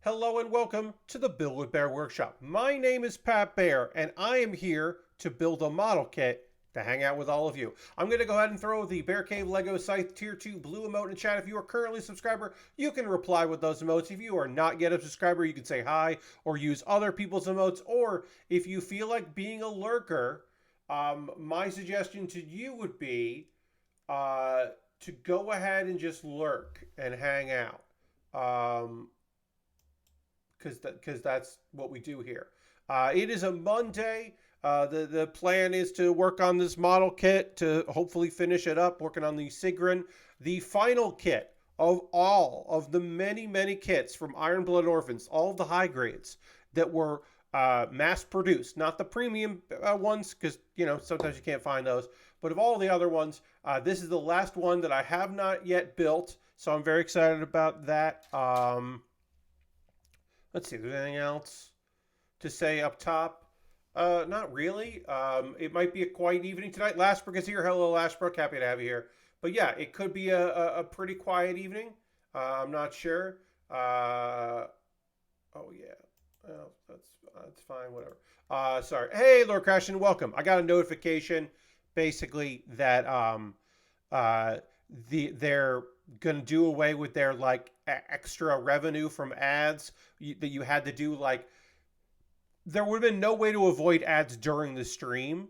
Hello and welcome to the Build With Baer Workshop. My name is Pat Baer and I am here to build a model kit to hang out with all of you. I'm going to go ahead and throw the Bear Cave Lego Scythe Tier 2 blue emote in chat. If you are currently a subscriber, you can reply with those emotes. If you are not yet a subscriber, you can say hi or use other people's emotes. Or if you feel like being a lurker, my suggestion to you would be to go ahead and just lurk and hang out. Because that's what we do here. It is a Monday. The plan is to work on this model kit to hopefully finish it up, working on the Sigrun, the final kit of all of the many kits from Iron Blood Orphans, all of the high grades that were mass produced, not the premium ones, because sometimes you can't find those, but of all the other ones, this is the last one that I have not yet built, so I'm very excited about that. Let's see, if there's anything else to say up top. Not really. It might be a quiet evening tonight. Lashbrook is here. Hello, Lashbrook. Happy to have you here. But yeah, it could be a pretty quiet evening. I'm not sure. Oh, yeah. Well, that's fine. Whatever. Sorry. Hey, Lord Crashton, welcome. I got a notification, basically, that they're gonna do away with their extra revenue from ads that you had to do. There would have been no way to avoid ads during the stream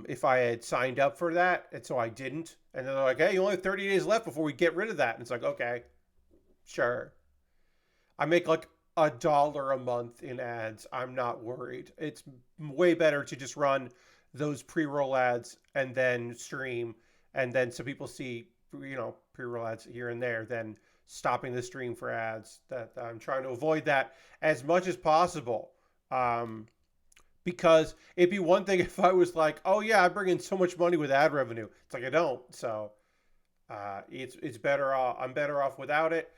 if I had signed up for that, and so I didn't. And then they're like, hey, you only have 30 days left before we get rid of that. And it's like, okay, sure. I make like $1 a month in ads. I'm not worried. It's way better to just run those pre-roll ads and then stream, and then so people see pre-roll ads here and there, than stopping the stream for ads. That I'm trying to avoid that as much as possible. Because it'd be one thing if I was like, oh yeah, I bring in so much money with ad revenue. It's like I don't. So it's better off. I'm better off without it.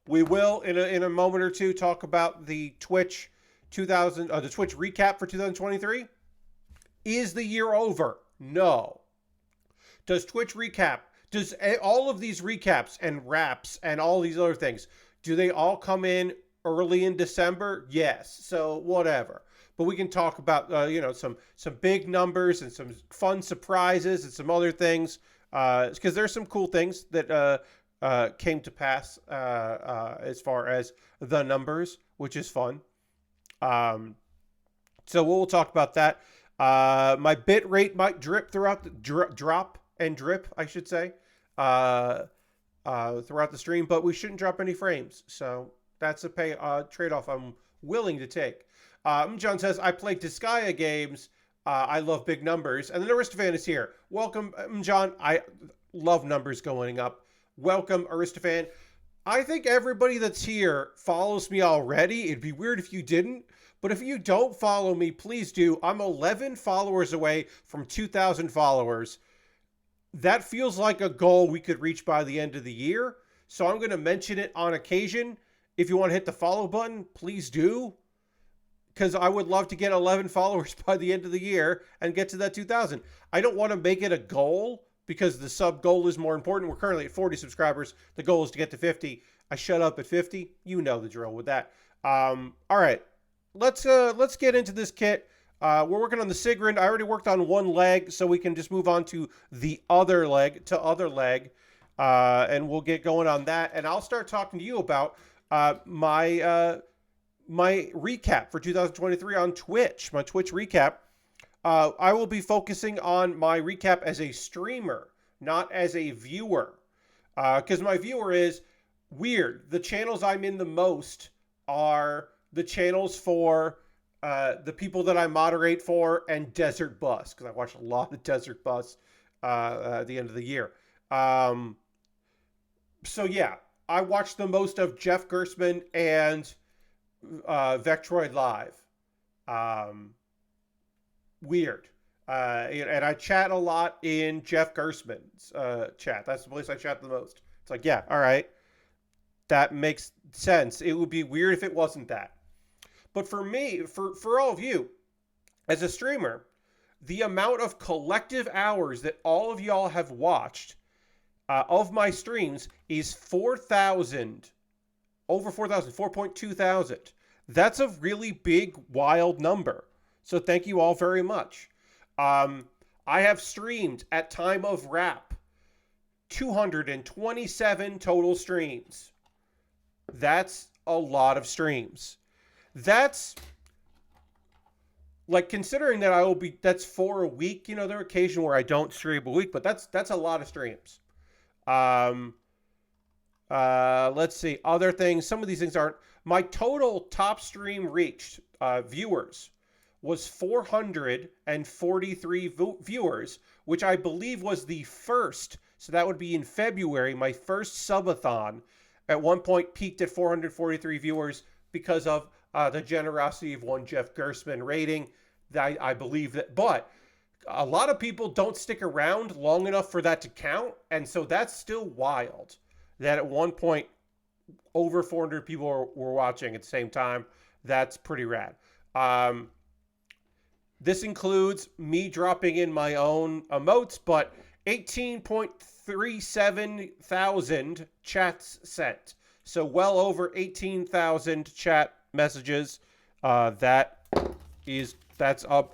We will in a moment or two talk about the Twitch the Twitch recap for 2023. Is the year over? No. Does Twitch recap, does all of these recaps and wraps and all these other things, do they all come in early in December? Yes. So whatever. But we can talk about, some big numbers and some fun surprises and some other things. Because there's some cool things that came to pass as far as the numbers, which is fun. So we'll talk about that. My bit rate might drip throughout the drop and drip, I should say, throughout the stream, but we shouldn't drop any frames. So that's a trade-off I'm willing to take. John says, I play Disgaea games. I love big numbers. And then Aristophan is here. Welcome, John. I love numbers going up. Welcome, Aristophan. I think everybody that's here follows me already. It'd be weird if you didn't. But if you don't follow me, please do. I'm 11 followers away from 2,000 followers. That feels like a goal we could reach by the end of the year. So I'm going to mention it on occasion. If you want to hit the follow button, please do. Because I would love to get 11 followers by the end of the year and get to that 2,000. I don't want to make it a goal because the sub goal is more important. We're currently at 40 subscribers. The goal is to get to 50. I shut up at 50. You know the drill with that. All right. Let's get into this kit. We're working on the Sigrun. I already worked on one leg, so we can just move on to the other leg, and we'll get going on that. And I'll start talking to you about my recap for 2023 on Twitch, my Twitch recap. I will be focusing on my recap as a streamer, not as a viewer, because my viewer is weird. The channels I'm in the most are the channels for the people that I moderate for and Desert Bus, because I watch a lot of Desert Bus at the end of the year. So yeah, I watch the most of Jeff Gersman and Vectroid Live. Weird. And I chat a lot in Jeff Gersman's chat. That's the place I chat the most. It's like, yeah, all right. That makes sense. It would be weird if it wasn't that. But for me, for all of you, as a streamer, the amount of collective hours that all of y'all have watched of my streams is 4,000 over 4,000, 4.2 thousand. That's a really big, wild number. So thank you all very much. I have streamed at time of wrap 227 total streams. That's a lot of streams. That's like, considering that that's 4 a week, there are occasions where I don't stream a week, but that's a lot of streams. Let's see, other things. Some of these things aren't. My total top stream reached viewers was 443 viewers, which I believe was the first. So that would be in February. My first subathon at one point peaked at 443 viewers because of the generosity of one Jeff Gersman rating. I believe that, but a lot of people don't stick around long enough for that to count. And so that's still wild that at one point over 400 people were watching at the same time. That's pretty rad. This includes me dropping in my own emotes, but 18.37 thousand chats sent. So well over 18,000 chat messages. That's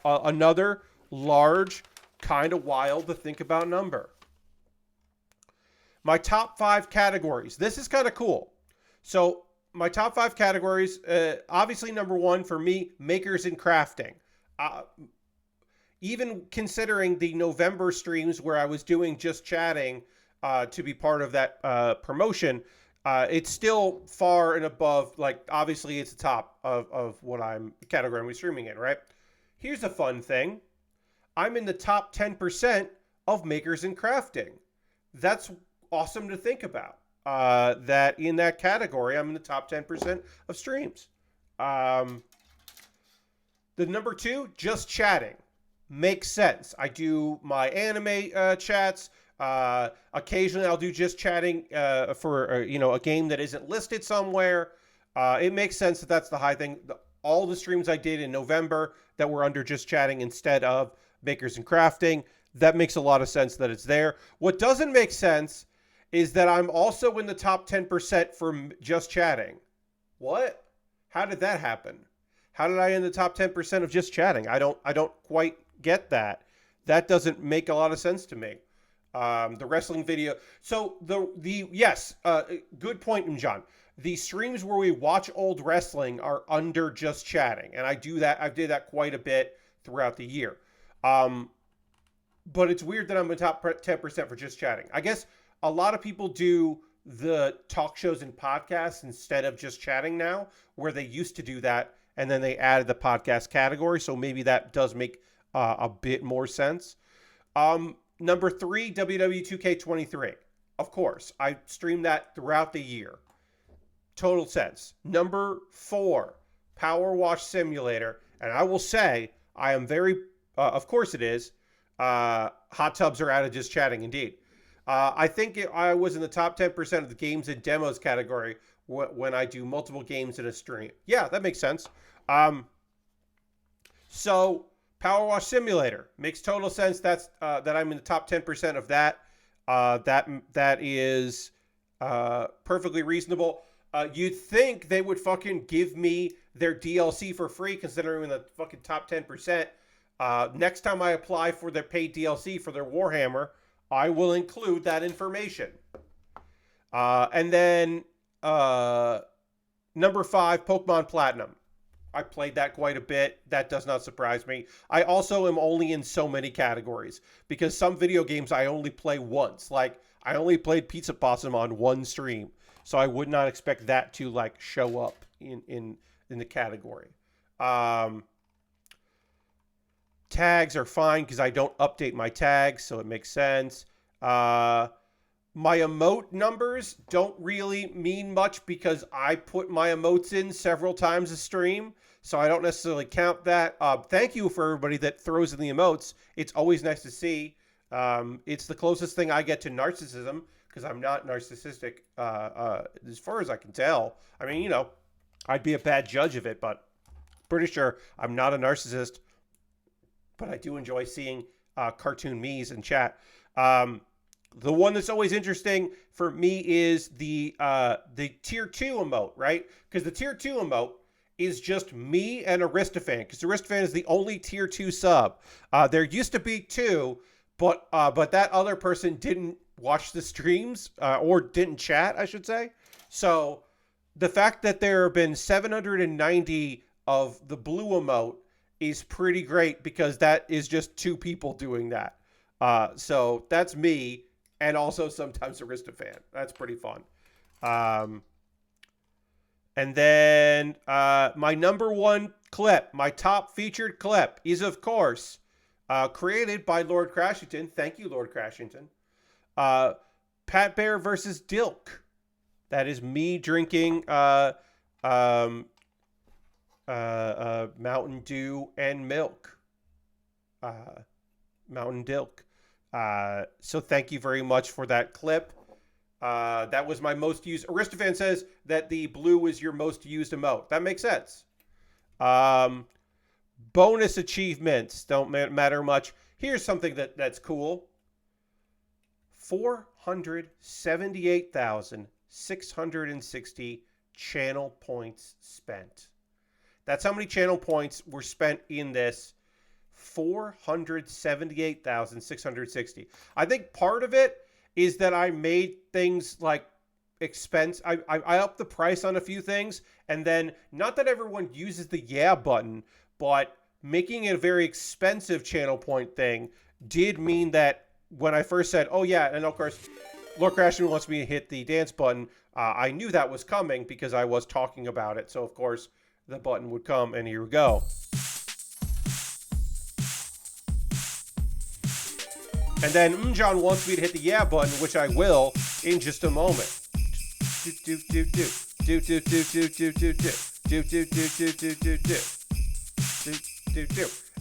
another large, kind of wild to think about number. My top 5 categories. This is kind of cool. So my top 5 categories, obviously number 1 for me, makers and crafting. Even considering the November streams where I was doing just chatting to be part of that promotion, it's still far and above, like, obviously it's the top of what category I'm streaming in, right? Here's a fun thing. I'm in the top 10% of makers and crafting. That's awesome to think about. That in that category, I'm in the top 10% of streams. The number 2, just chatting. Makes sense. I do my anime chats. Occasionally I'll do just chatting for a game that isn't listed somewhere. It makes sense that that's the high thing. All the streams I did in November that were under just chatting instead of makers and crafting, that makes a lot of sense that it's there. What doesn't make sense is that I'm also in the top 10% for just chatting. What? How did that happen? How did I in the top 10% of just chatting? I don't quite get that. That doesn't make a lot of sense to me. The wrestling video. So yes, good point, John. The streams where we watch old wrestling are under just chatting, and I do that. I did that quite a bit throughout the year. But it's weird that I'm in the top 10% for just chatting. I guess a lot of people do the talk shows and podcasts instead of just chatting now, where they used to do that, and then they added the podcast category. So maybe that does make a bit more sense. Number 3, WWE 2K23. Of course, I streamed that throughout the year. Total sense. Number 4, Power Wash Simulator. And I will say, I am very, of course it is. Hot tubs are out of just chatting, indeed. I think I was in the top 10% of the games and demos category when I do multiple games in a stream. Yeah, that makes sense. So Power Wash Simulator makes total sense. That I'm in the top 10% of that. That is perfectly reasonable. You'd think they would fucking give me their DLC for free, considering I'm in the fucking top 10%. Next time I apply for their paid DLC for their Warhammer, I will include that information. And then number 5, Pokemon Platinum. I played that quite a bit. That does not surprise me. I also am only in so many categories because some video games I only play once. Like, I only played Pizza Possum on one stream, so I would not expect that to like show up in the category. Tags are fine because I don't update my tags, so it makes sense. My emote numbers don't really mean much because I put my emotes in several times a stream, so I don't necessarily count that. Thank you for everybody that throws in the emotes. It's always nice to see. It's the closest thing I get to narcissism because I'm not narcissistic as far as I can tell. I mean, I'd be a bad judge of it, but pretty sure I'm not a narcissist. But I do enjoy seeing cartoon me's in chat. The one that's always interesting for me is the tier 2 emote, right? Because the tier 2 emote is just me and Aristophan, because Aristophan is the only tier 2 sub. There used to be 2, but that other person didn't watch the streams, or didn't chat, I should say. So the fact that there have been 790 of the blue emote is pretty great, because that is just 2 people doing that. So that's me, and also sometimes Aristophan. That's pretty fun. And then my number 1 clip, my top featured clip, is, of course, created by Lord Crashington. Thank you, Lord Crashington. Pat Bear versus Dilk. That is me drinking Mountain Dew and milk. Mountain Dilk. So thank you very much for that clip. That was my most used. Aristophan says that the blue is your most used emote. That makes sense. Bonus achievements don't matter much. Here's something that's cool. 478,660 channel points spent. That's how many channel points were spent in this. 478,660. I think part of it is that I made things like expense. I upped the price on a few things, and then not that everyone uses the yeah button, but making it a very expensive channel point thing did mean that when I first said, oh yeah, and of course, Lord Crashman wants me to hit the dance button, I knew that was coming because I was talking about it. So of course, the button would come, and here we go. And then John wants me to hit the yeah button, which I will in just a moment.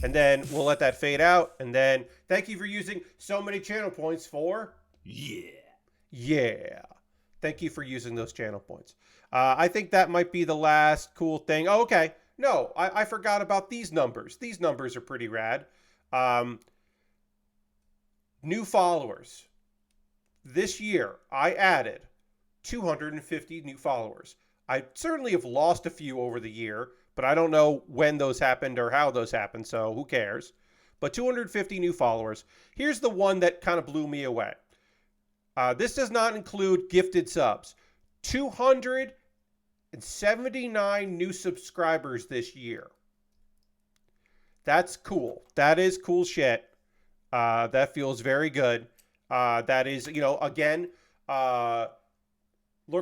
And then we'll let that fade out. And then thank you for using so many channel points for... Yeah. Thank you for using those channel points. I think that might be the last cool thing. Oh, okay. No, I forgot about these numbers. These numbers are pretty rad. New followers. This year, I added 250 new followers. I certainly have lost a few over the year, but I don't know when those happened or how those happened, so who cares? But 250 new followers. Here's the one that kind of blew me away. This does not include gifted subs. 279 new subscribers this year. That's cool. That is cool shit. That feels very good. That is, again, Lord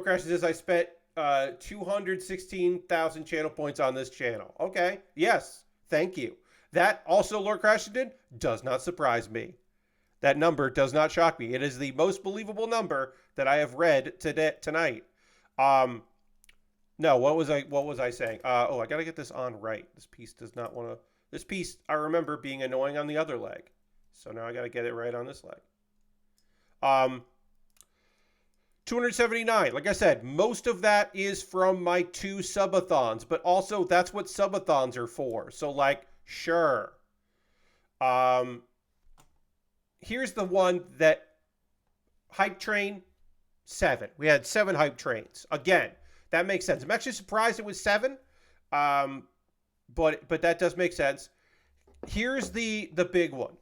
Crash says I spent 216,000 channel points on this channel. Okay. Yes. Thank you. That also, Lord Crashington, does not surprise me. That number does not shock me. It is the most believable number that I have read tonight. No, what was I saying? I gotta get this on right. This piece does not want to. This piece I remember being annoying on the other leg, so now I gotta get it right on this leg. 279. Like I said, most of that is from my 2 subathons, but also that's what subathons are for. So like, sure. Here's the one that hype train 7. We had 7 hype trains. Again, that makes sense. I'm actually surprised it was 7. But that does make sense. Here's the big one.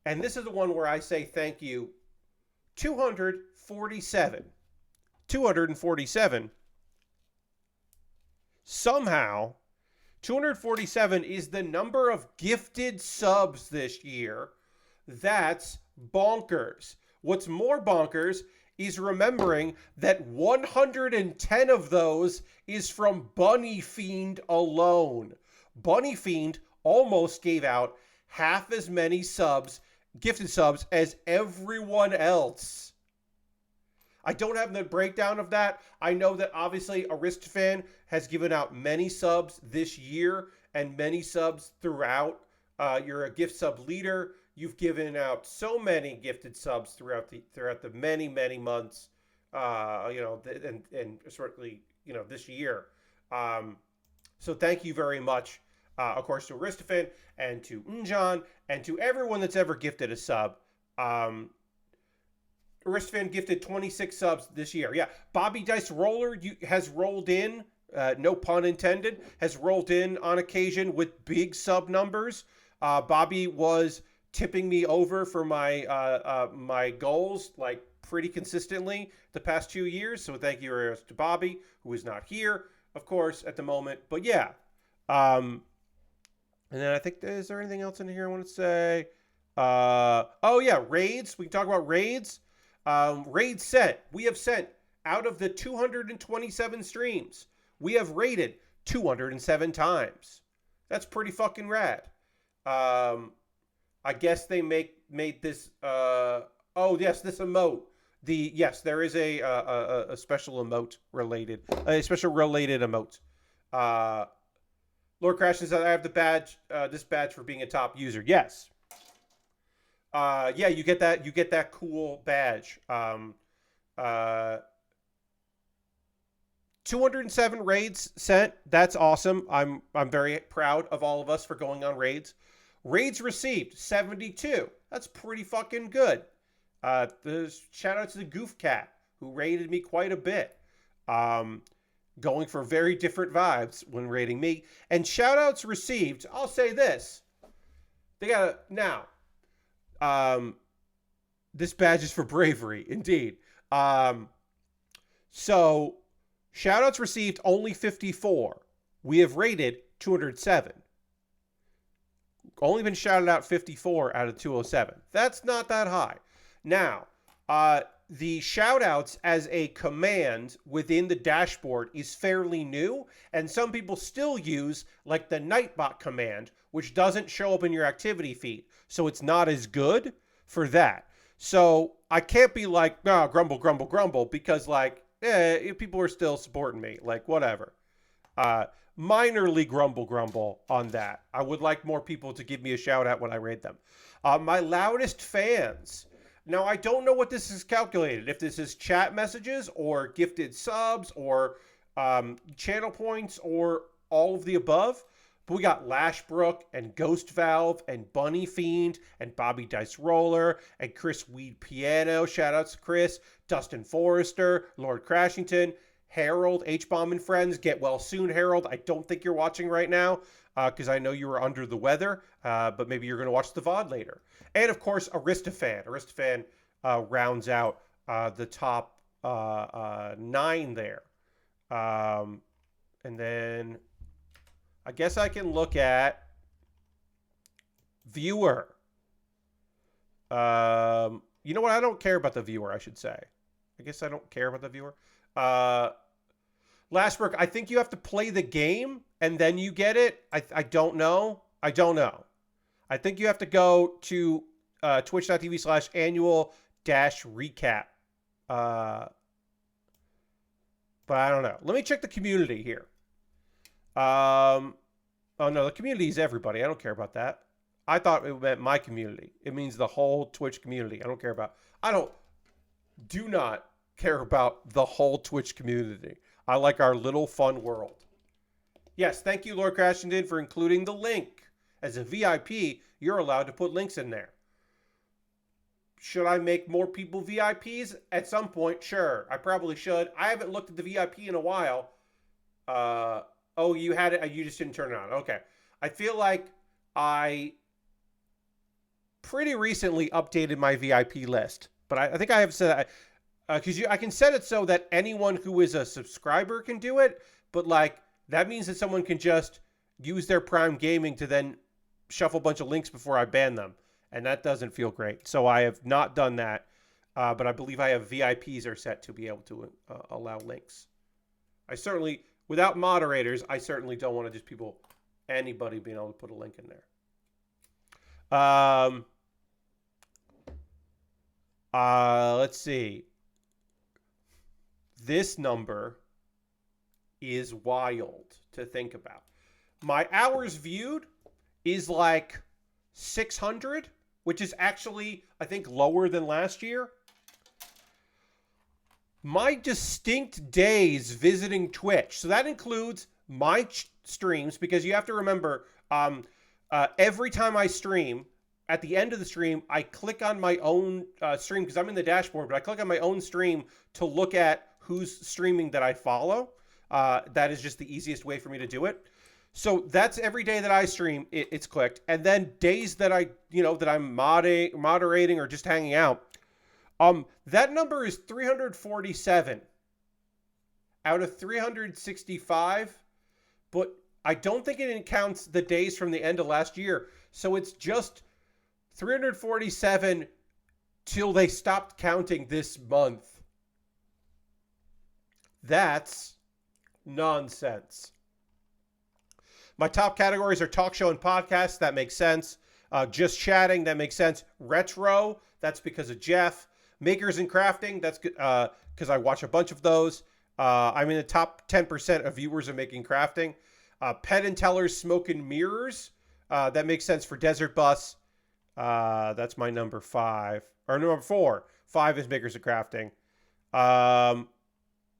And this is the one where I say thank you. 247. 247. Somehow, 247 is the number of gifted subs this year. That's bonkers. What's more bonkers is remembering that 110 of those is from Bunny Fiend alone. Bunny Fiend almost gave out half as many subs, gifted subs, as everyone else. I don't have the breakdown of that. I know that obviously Aristophan has given out many subs this year and many subs throughout. You're a gift sub leader. You've given out so many gifted subs throughout the many months, and certainly this year. So thank you very much, of course, to Aristophan and to Njan and to everyone that's ever gifted a sub. Aristofan gifted 26 subs this year. Yeah, Bobby Dice Roller has rolled in, no pun intended, has rolled in on occasion with big sub numbers. Bobby was tipping me over for my goals like pretty consistently the past 2 years. So thank you to Bobby, who is not here, of course, at the moment. But yeah. And then I think, is there anything else in here I want to say? Oh yeah, raids. We can talk about raids. Raids sent. We have sent out of the 227 streams, we have raided 207 times. That's pretty fucking rad. I guess they made this. Oh yes, this emote. Yes, there is a special emote related, a special related emote. Lord Crash says I have the badge, this badge for being a top user. Yes. Yeah, you get that. You get that cool badge. 207 raids sent. That's awesome. I'm very proud of all of us for going on raids. Raids received 72. That's pretty fucking good. Shout out to the Goof Cat who raided me quite a bit. Going for very different vibes when raiding me. And shout outs received. I'll say this. They got now. This badge is for bravery, indeed. So shout outs received only 54. We have rated 207. Only been shouted out 54 out of 207. That's not that high. Now, the shoutouts as a command within the dashboard is fairly new, and some people still use like the Nightbot command, which doesn't show up in your activity feed, so it's not as good for that. So I can't be like, nah, grumble, grumble, grumble, because like, people are still supporting me, like whatever. Minorly grumble on that. I would like more people to give me a shout out when I raid them. My loudest fans. Now, I don't know what this is calculated. If this is chat messages or gifted subs or channel points or all of the above. But we got Lashbrook and Ghost Valve and Bunny Fiend and Bobby Dice Roller and Chris Weed Piano. Shout outs to Chris. Dustin Forrester, Lord Crashington, Harold, H-Bomb and Friends. Get well soon, Harold. I don't think you're watching right now because I know you were under the weather, but maybe you're going to watch the VOD later. And, of course, Aristofan. Aristofan rounds out the top 9 there. And then I guess I can look at viewer. You know what? I don't care about the viewer, I should say. I guess I don't care about the viewer. Lashbrook, I think you have to play the game and then you get it. I don't know. I don't know. I think you have to go to twitch.tv/annual-recap. But I don't know. Let me check the community here. Oh, no, the community is everybody. I don't care about that. I thought it meant my community. It means the whole Twitch community. I don't care about... do not care about the whole Twitch community. I like our little fun world. Yes, thank you, Lord Crashington, for including the link. As a VIP, you're allowed to put links in there. Should I make more people VIPs? At some point, sure. I probably should. I haven't looked at the VIP in a while. Oh, you had it. You just didn't turn it on. Okay. I feel like I pretty recently updated my VIP list. But I think I have said... because I can set it so that anyone who is a subscriber can do it. But, like, that means that someone can just use their Prime Gaming to then shuffle a bunch of links before I ban them. And that doesn't feel great. So I have not done that. But I believe I have VIPs are set to be able to allow links. I certainly, without moderators, I certainly don't want to just anybody being able to put a link in there. Let's see. This number is wild to think about. My hours viewed is like 600, which is actually, I think, lower than last year. My distinct days visiting Twitch. So that includes my streams, because you have to remember, every time I stream, at the end of the stream, I click on my own stream because I'm in the dashboard, but I click on my own stream to look at who's streaming that I follow. That is just the easiest way for me to do it. So that's every day that I stream, it's clicked. And then days that that I'm moderating or just hanging out, that number is 347 out of 365, but I don't think it counts the days from the end of last year. So it's just 347 till they stopped counting this month. That's nonsense. My top categories are talk show and podcast. That makes sense. Just chatting. That makes sense. Retro. That's because of Jeff. Makers and crafting. That's because I watch a bunch of those. I'm in the top 10% of viewers of making crafting. Pet and Tellers, Smoke and Mirrors. That makes sense for Desert Bus. That's my number 5. Or number 4. 5 is Makers and Crafting.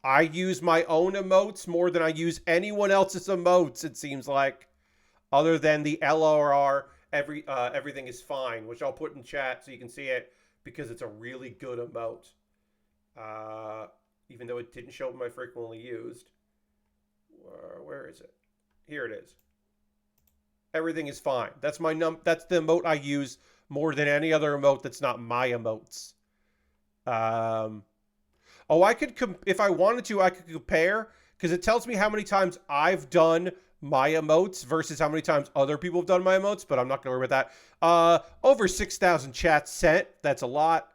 I use my own emotes more than I use anyone else's emotes, it seems like. Other than the LRR, everything is fine, which I'll put in chat so you can see it because it's a really good emote. Even though it didn't show up my frequently used. Where is it? Here it is. Everything is fine. That's that's the emote I use more than any other emote that's not my emotes. I could, if I wanted to, I could compare because it tells me how many times I've done my emotes versus how many times other people have done my emotes, but I'm not going to worry about that. Over 6,000 chats sent. That's a lot.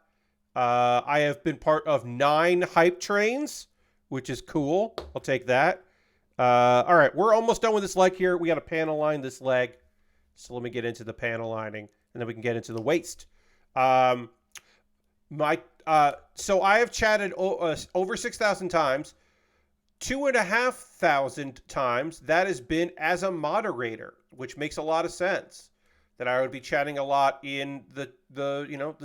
I have been part of 9 hype trains, which is cool. I'll take that. All right, we're almost done with this leg here. We got to panel line this leg. So let me get into the panel lining, and then we can get into the waist. So I have chatted over 6,000 times. 2,500 times that has been as a moderator, which makes a lot of sense. That I would be chatting a lot in the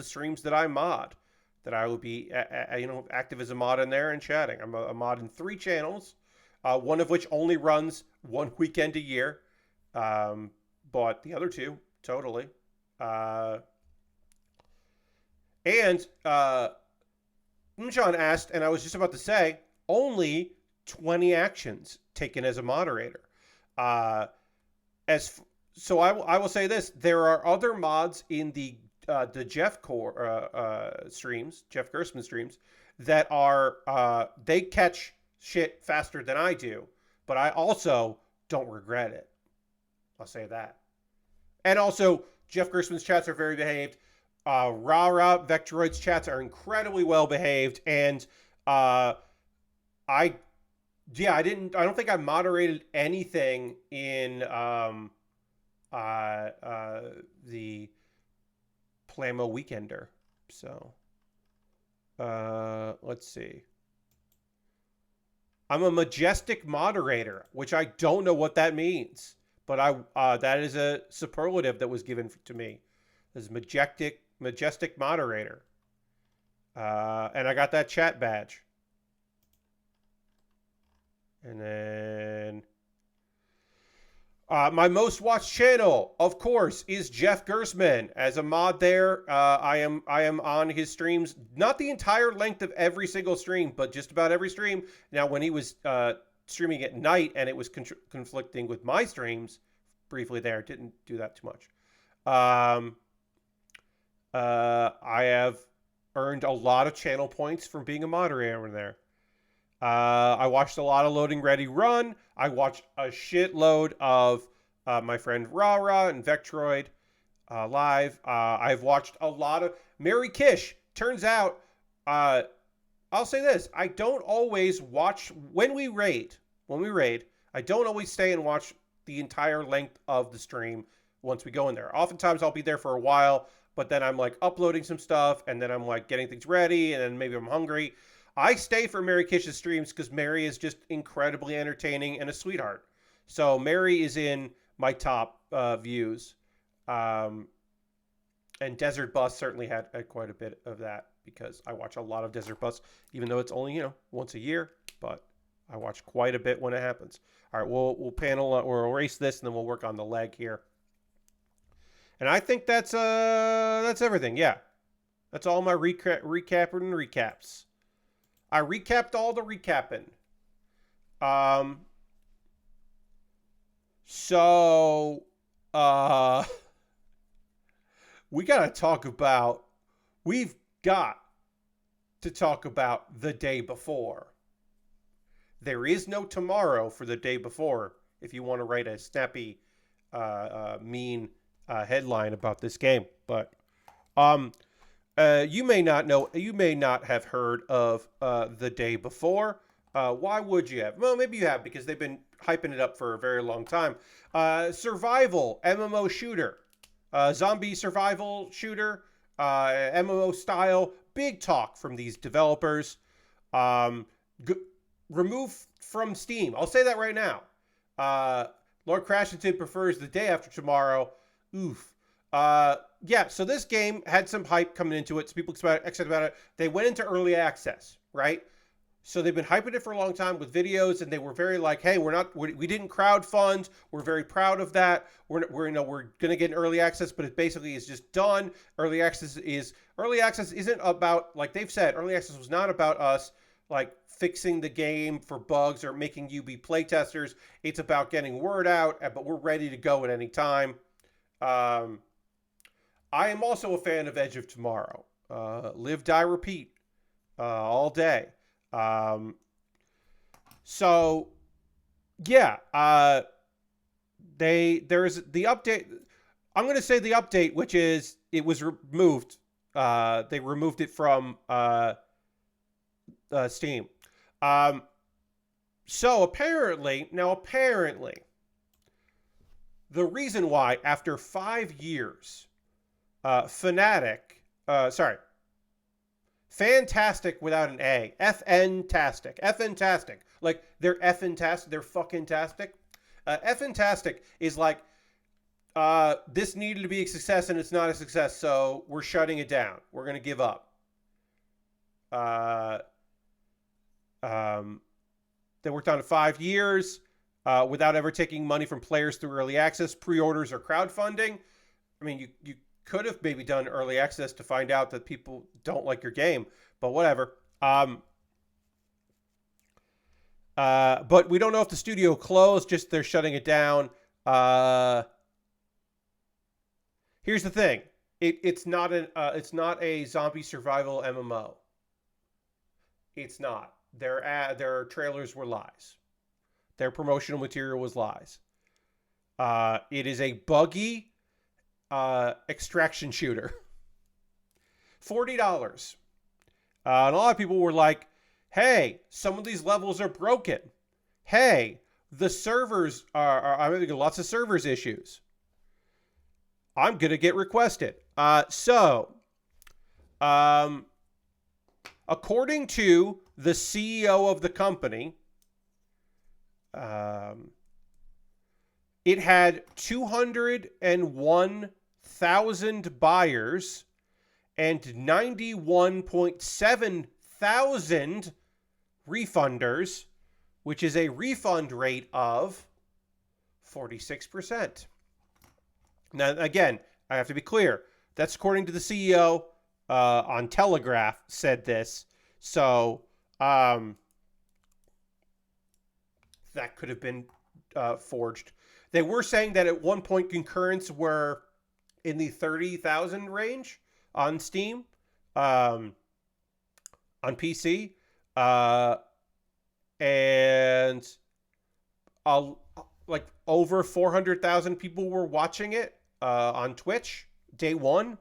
streams that I mod. That I would be active as a mod in there and chatting. I'm a mod in 3 channels, one of which only runs 1 weekend a year, but the other 2 totally. And Mchan asked, and I was just about to say, only 20 actions taken as a moderator. So I will say this: there are other mods in the Jeff streams, Jeff Gerstmann streams, that are they catch shit faster than I do, but I also don't regret it. I'll say that. And also, Jeff Gerstmann's chats are very behaved. Rara Vectoroid's chats are incredibly well behaved, and I don't think I moderated anything in the Plamo Weekender. So let's see. I'm a majestic moderator, which I don't know what that means, but that is a superlative that was given to me as majestic moderator. And I got that chat badge. And then my most watched channel, of course, is Jeff Gerstmann. As a mod there, I am on his streams, not the entire length of every single stream, but just about every stream. Now, when he was streaming at night and it was conflicting with my streams, briefly there, didn't do that too much. I have earned a lot of channel points from being a moderator in there. I watched a lot of Loading Ready Run. I watched a shitload of my friend Rara and Vectroid live. I've watched a lot of Mary Kish. Turns out, I'll say this: I don't always watch when we raid. I don't always stay and watch the entire length of the stream once we go in there. Oftentimes, I'll be there for a while, but then I'm like uploading some stuff, and then I'm like getting things ready, and then maybe I'm hungry. I stay for Mary Kish's streams because Mary is just incredibly entertaining and a sweetheart. So Mary is in my top views. And Desert Bus certainly had quite a bit of that because I watch a lot of Desert Bus, even though it's only, once a year. But I watch quite a bit when it happens. All right, we'll erase this, and then we'll work on the leg here. And I think that's everything. Yeah, that's all my recapping and recaps. I recapped all the recapping. Um, so uh, we gotta talk about. We've got to talk about the day before. There is no tomorrow for the day before. If you want to write a snappy, mean headline about this game, but um, you may not know, you may not have heard of the day before. Why would you have? Well, maybe you have because they've been hyping it up for a very long time. Survival MMO shooter, zombie survival shooter, MMO style. Big talk from these developers. Um, g- Removed from Steam. I'll say that right now. Lord Crashington prefers the day after tomorrow. Oof. Yeah, so this game had some hype coming into it. So people excited about it. They went into early access, right? So they've been hyping it for a long time with videos, and they were very like, "Hey, we didn't crowdfund. We're very proud of that. We're gonna get an early access, but it basically is just done. Early access isn't about, like they've said. Early access was not about us like fixing the game for bugs or making you be playtesters. It's about getting word out, but we're ready to go at any time." Um, I am also a fan of Edge of Tomorrow. Live, die, repeat, all day. Um, so yeah, there's the update. I'm going to say the update, which is it was removed. They removed it from Steam. Um, so apparently, the reason why after 5 years, Fnatic, Fantastic without an A. FN-tastic. FN-tastic. Like, they're FN-tastic. They're fucking-tastic. FN-tastic is like, this needed to be a success and it's not a success, so we're shutting it down. We're going to give up. They worked on it 5 years without ever taking money from players through early access, pre-orders, or crowdfunding. I mean, you could have maybe done early access to find out that people don't like your game, but whatever. But we don't know if the studio closed, just they're shutting it down. Here's the thing. It's not a zombie survival MMO. It's not. Their trailers were lies. Their promotional material was lies. It is a buggy extraction shooter. $40. And a lot of people were like, hey, some of these levels are broken. Hey, the servers I'm having lots of servers issues. I'm going to get requested. According to the CEO of the company, it had 201,000 buyers and 91.7 thousand refunders, which is a refund rate of 46%. Now, again, I have to be clear. That's according to the CEO on Telegraph said this. So that could have been forged. They were saying that at one point concurrents were in the 30,000 range on Steam, on PC, and like over 400,000 people were watching it on Twitch day one,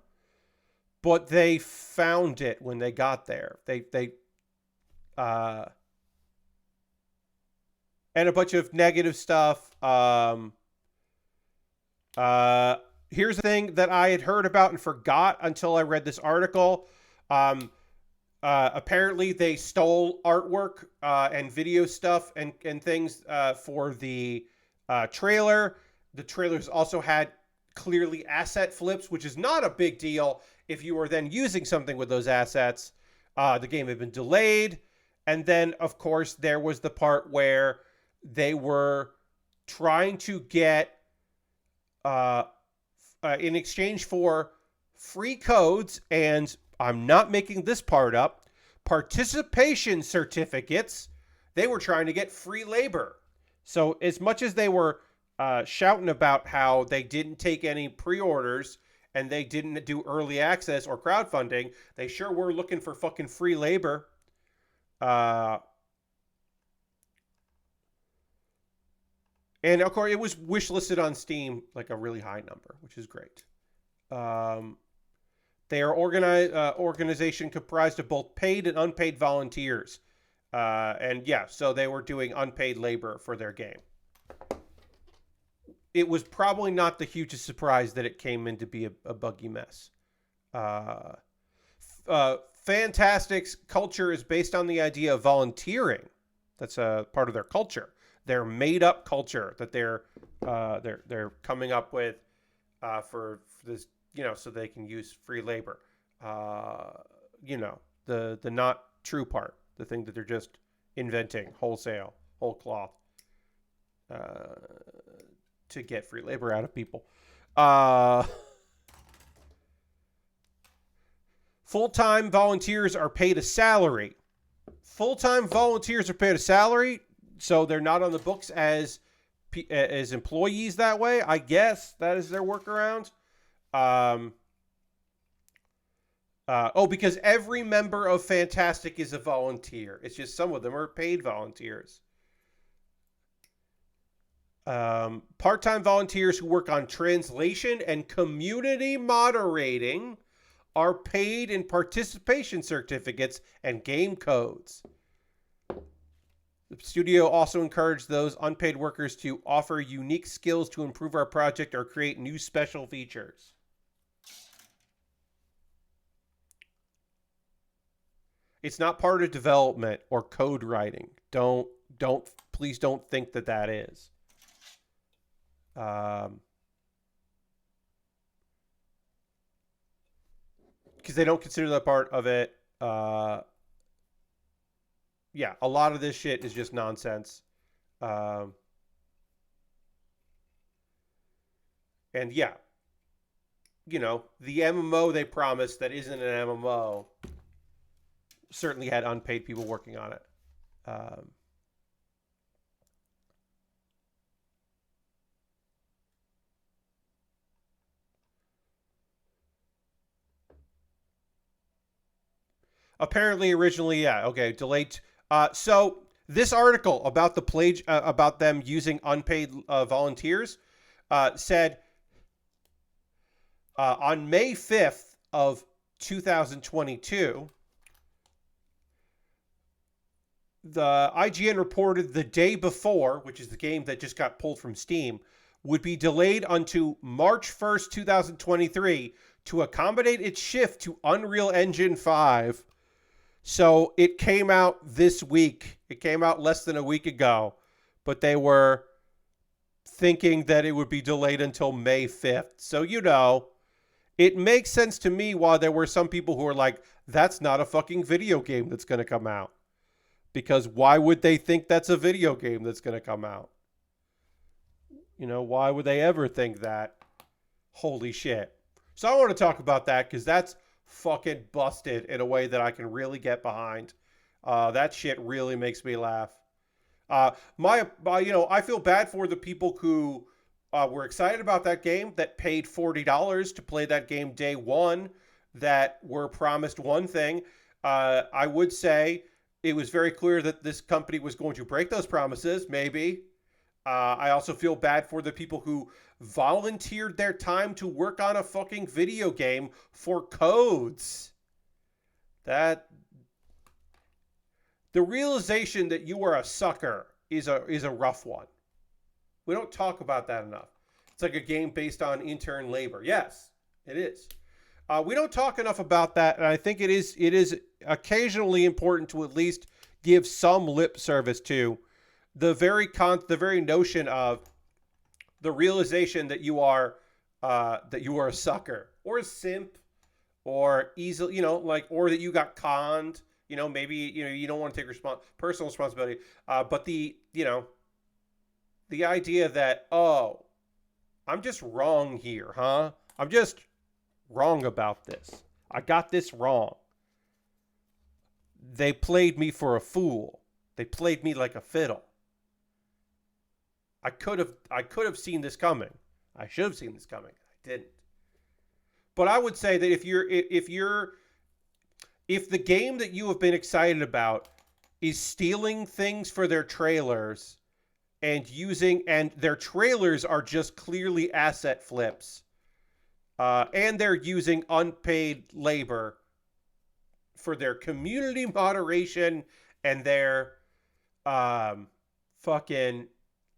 but they found it when they got there. They and a bunch of negative stuff. Here's the thing that I had heard about and forgot until I read this article. Apparently, they stole artwork and video stuff and things for the trailer. The trailers also had clearly asset flips, which is not a big deal if you were then using something with those assets. The game had been delayed. And then, of course, there was the part where they were trying to get in exchange for free codes, and I'm not making this part up, participation certificates. They were trying to get free labor. So as much as they were shouting about how they didn't take any pre-orders and they didn't do early access or crowdfunding, they sure were looking for fucking free labor. And of course, it was wish listed on Steam like a really high number, which is great. They are organization comprised of both paid and unpaid volunteers. And yeah, so they were doing unpaid labor for their game. It was probably not the hugest surprise that it came in to be a buggy mess. Fantastic's culture is based on the idea of volunteering. That's a part of their culture. Their made-up culture that they're coming up with for this, so they can use free labor. The not true part, the thing that they're just inventing wholesale, whole cloth, to get free labor out of people. Full-time volunteers are paid a salary. Full-time volunteers are paid a salary, so they're not on the books as employees that way. I guess that is their workaround. Because every member of Fantastic is a volunteer. It's just some of them are paid volunteers. Part-time volunteers who work on translation and community moderating are paid in participation certificates and game codes. The studio also encouraged those unpaid workers to offer unique skills to improve our project or create new special features. It's not part of development or code writing. Please don't think that is. Because they don't consider that part of it. Yeah, a lot of this shit is just nonsense. And yeah, the MMO they promised that isn't an MMO certainly had unpaid people working on it. Apparently, originally, delayed. So this article about the about them using unpaid volunteers said on May 5th of 2022, the IGN reported the day before, which is the game that just got pulled from Steam, would be delayed until March 1st, 2023 to accommodate its shift to Unreal Engine 5. So it came out this week. It came out less than a week ago, but they were thinking that it would be delayed until May 5th. So, it makes sense to me why there were some people who were like, that's not a fucking video game that's going to come out. Because why would they think that's a video game that's going to come out? Why would they ever think that? Holy shit. So I want to talk about that because that's fucking busted in a way that I can really get behind. That shit really makes me laugh. I feel bad for the people who were excited about that game, that paid $40 to play that game day one, that were promised one thing. I would say it was very clear that this company was going to break those promises, maybe. I also feel bad for the people who volunteered their time to work on a fucking video game for codes. The realization that you are a sucker is a rough one. We don't talk about that enough. It's like a game based on intern labor. Yes, it is. We don't talk enough about that, and I think it is occasionally important to at least give some lip service to the very notion of the realization that you are a sucker or a simp or easily, or that you got conned. Maybe you don't want to take personal responsibility, but the idea that, oh, I'm just wrong here, huh? I'm just wrong about this. I got this wrong. They played me for a fool. They played me like a fiddle. I could have seen this coming. I should have seen this coming. I didn't. But I would say that if the game that you have been excited about is stealing things for their trailers and their trailers are just clearly asset flips, and they're using unpaid labor for their community moderation and their fucking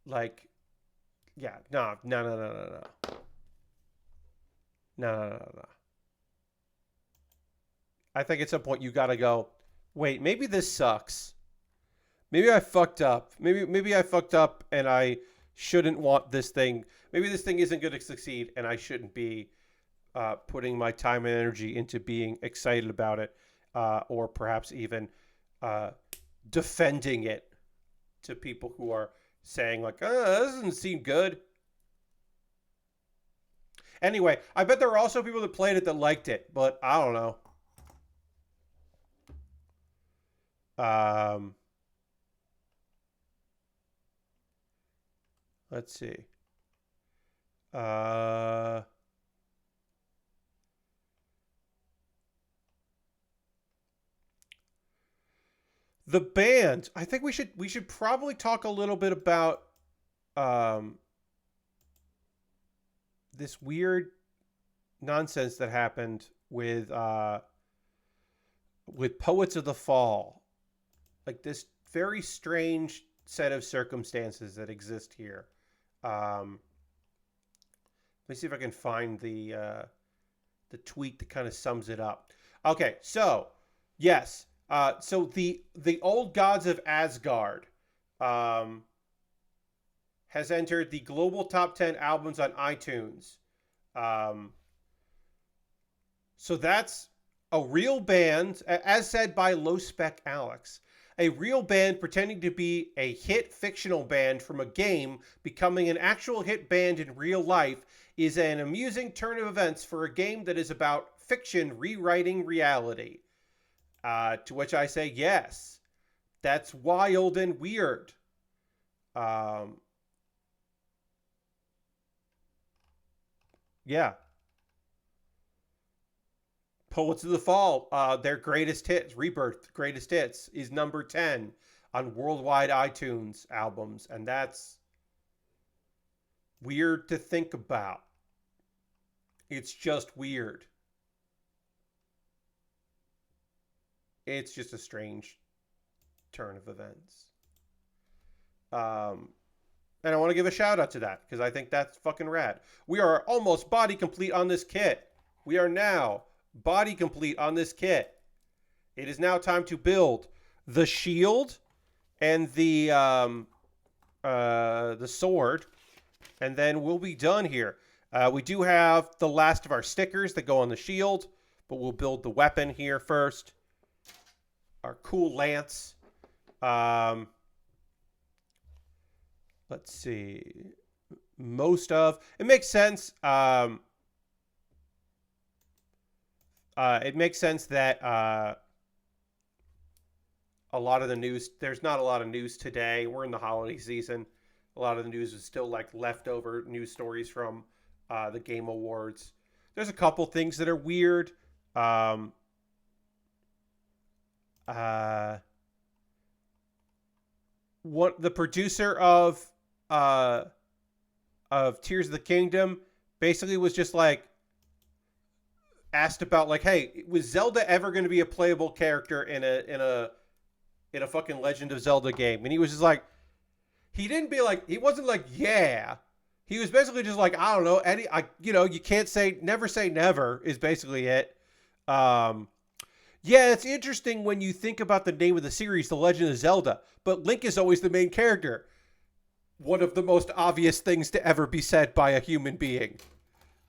like, yeah, no. I think at some point you gotta go, wait, maybe this sucks. Maybe I fucked up. Maybe I fucked up and I shouldn't want this thing. Maybe this thing isn't going to succeed and I shouldn't be putting my time and energy into being excited about it, or perhaps even defending it to people who are saying like, oh, that doesn't seem good. Anyway, I bet there were also people that played it that liked it, but I don't know. Let's see. The band. I think we should probably talk a little bit about this weird nonsense that happened with Poets of the Fall. Like this very strange set of circumstances that exist here. Let me see if I can find the tweet that kind of sums it up. Okay, so yes, so the Old Gods of Asgard has entered the global top 10 albums on iTunes. So that's a real band, as said by Low Spec Alex. A real band pretending to be a hit fictional band from a game becoming an actual hit band in real life is an amusing turn of events for a game that is about fiction rewriting reality. To which I say, yes, that's wild and weird. Yeah. Poets of the Fall, their greatest hits, Rebirth, greatest hits, is number 10 on worldwide iTunes albums. And that's weird to think about. It's just weird. It's just a strange turn of events. And I want to give a shout out to that because I think that's fucking rad. We are almost body complete on this kit. We are now body complete on this kit. It is now time to build the shield and the sword, and then we'll be done here. We do have the last of our stickers that go on the shield, but we'll build the weapon here first. Our cool lance. Let's see. It makes sense. It makes sense that a lot of the news, there's not a lot of news today. We're in the holiday season. A lot of the news is still like leftover news stories from the Game Awards. There's a couple things that are weird. The producer of Tears of the Kingdom basically was just like asked about like, hey, was Zelda ever going to be a playable character in a fucking Legend of Zelda game? And he was just like, he wasn't like, yeah. He was basically just like, I don't know, you can't never say never is basically it. Yeah, it's interesting when you think about the name of the series, The Legend of Zelda, but Link is always the main character. One of the most obvious things to ever be said by a human being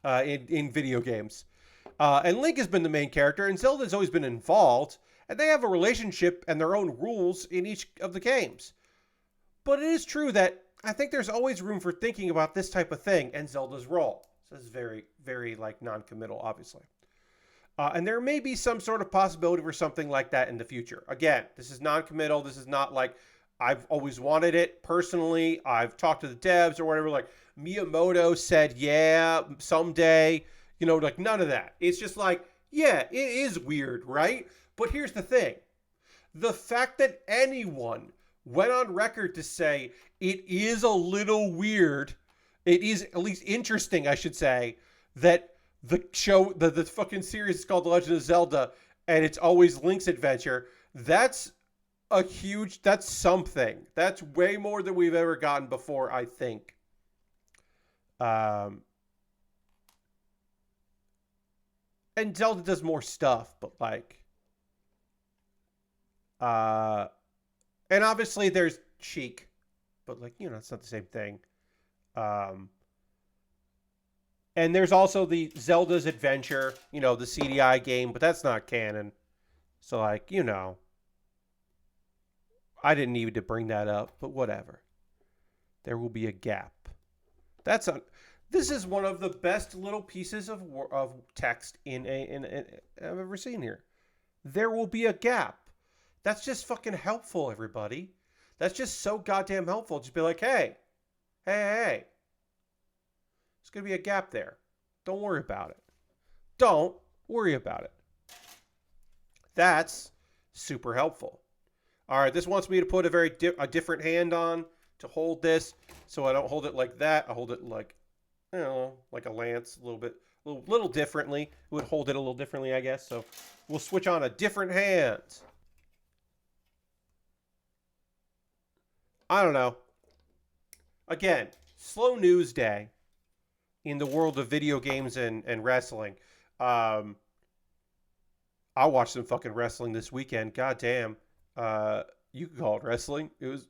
in video games. And Link has been the main character, and Zelda's always been involved, and they have a relationship and their own rules in each of the games. But it is true that I think there's always room for thinking about this type of thing and Zelda's role. So this is very, very like non-committal, obviously. And there may be some sort of possibility for something like that in the future. Again, this is non-committal. This is not like I've always wanted it personally. I've talked to the devs or whatever. Like Miyamoto said, yeah, someday. You know, like none of that. It's just like, yeah, it is weird, right? But here's the thing. The fact that anyone went on record to say it is a little weird, it is at least interesting, I should say, that the show, the fucking series is called The Legend of Zelda, and it's always Link's adventure. That's that's something. That's way more than we've ever gotten before, I think. Um, and Zelda does more stuff, but like, uh, and obviously there's Sheik, but like, you know, it's not the same thing. Um, and there's also the Zelda's Adventure, you know, the CDI game, but that's not canon. So like, you know, I didn't need to bring that up, but whatever. There will be a gap. That's a. This is one of the best little pieces of text in I've ever seen here. There will be a gap. That's just fucking helpful, everybody. That's just so goddamn helpful. Just be like, hey. There's gonna be a gap there. Don't worry about it. Don't worry about it. That's super helpful. All right, this wants me to put a different hand on to hold this, so I don't hold it like that. I hold it like, you know, like a lance, a little differently. It would hold it a little differently, I guess. So we'll switch on a different hand. I don't know. Again, slow news day in the world of video games and wrestling. I watched some fucking wrestling this weekend. God damn. You could call it wrestling. It was.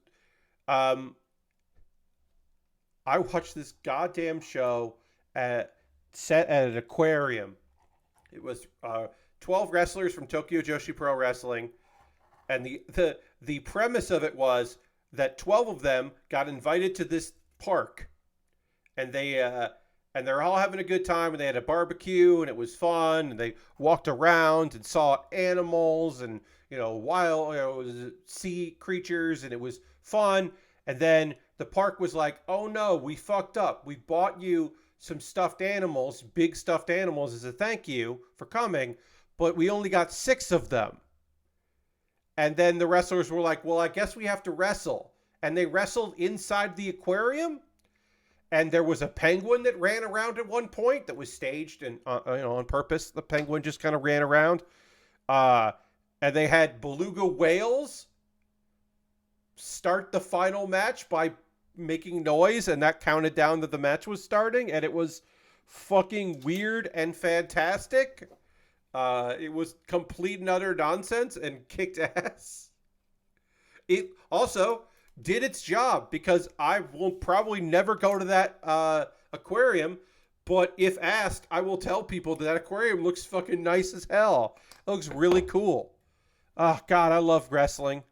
I watched this goddamn show set at an aquarium. It was 12 wrestlers from Tokyo Joshi Pro Wrestling, and the premise of it was that 12 of them got invited to this park, and they're all having a good time, and they had a barbecue, and it was fun, and they walked around and saw animals and, you know, wild, you know, sea creatures, and it was fun. And then the park was like, oh no, we fucked up. We bought you some stuffed animals, big stuffed animals, as a thank you for coming, but we only got 6 of them. And then the wrestlers were like, well, I guess we have to wrestle. And they wrestled inside the aquarium. And there was a penguin that ran around at one point that was staged and on purpose. The penguin just kind of ran around. And they had beluga whales start the final match by making noise, and that counted down that the match was starting, and it was fucking weird and fantastic. It was complete and utter nonsense and kicked ass. It also did its job, because I will probably never go to that aquarium, but if asked, I will tell people that aquarium looks fucking nice as hell. It looks really cool. Oh, God, I love wrestling.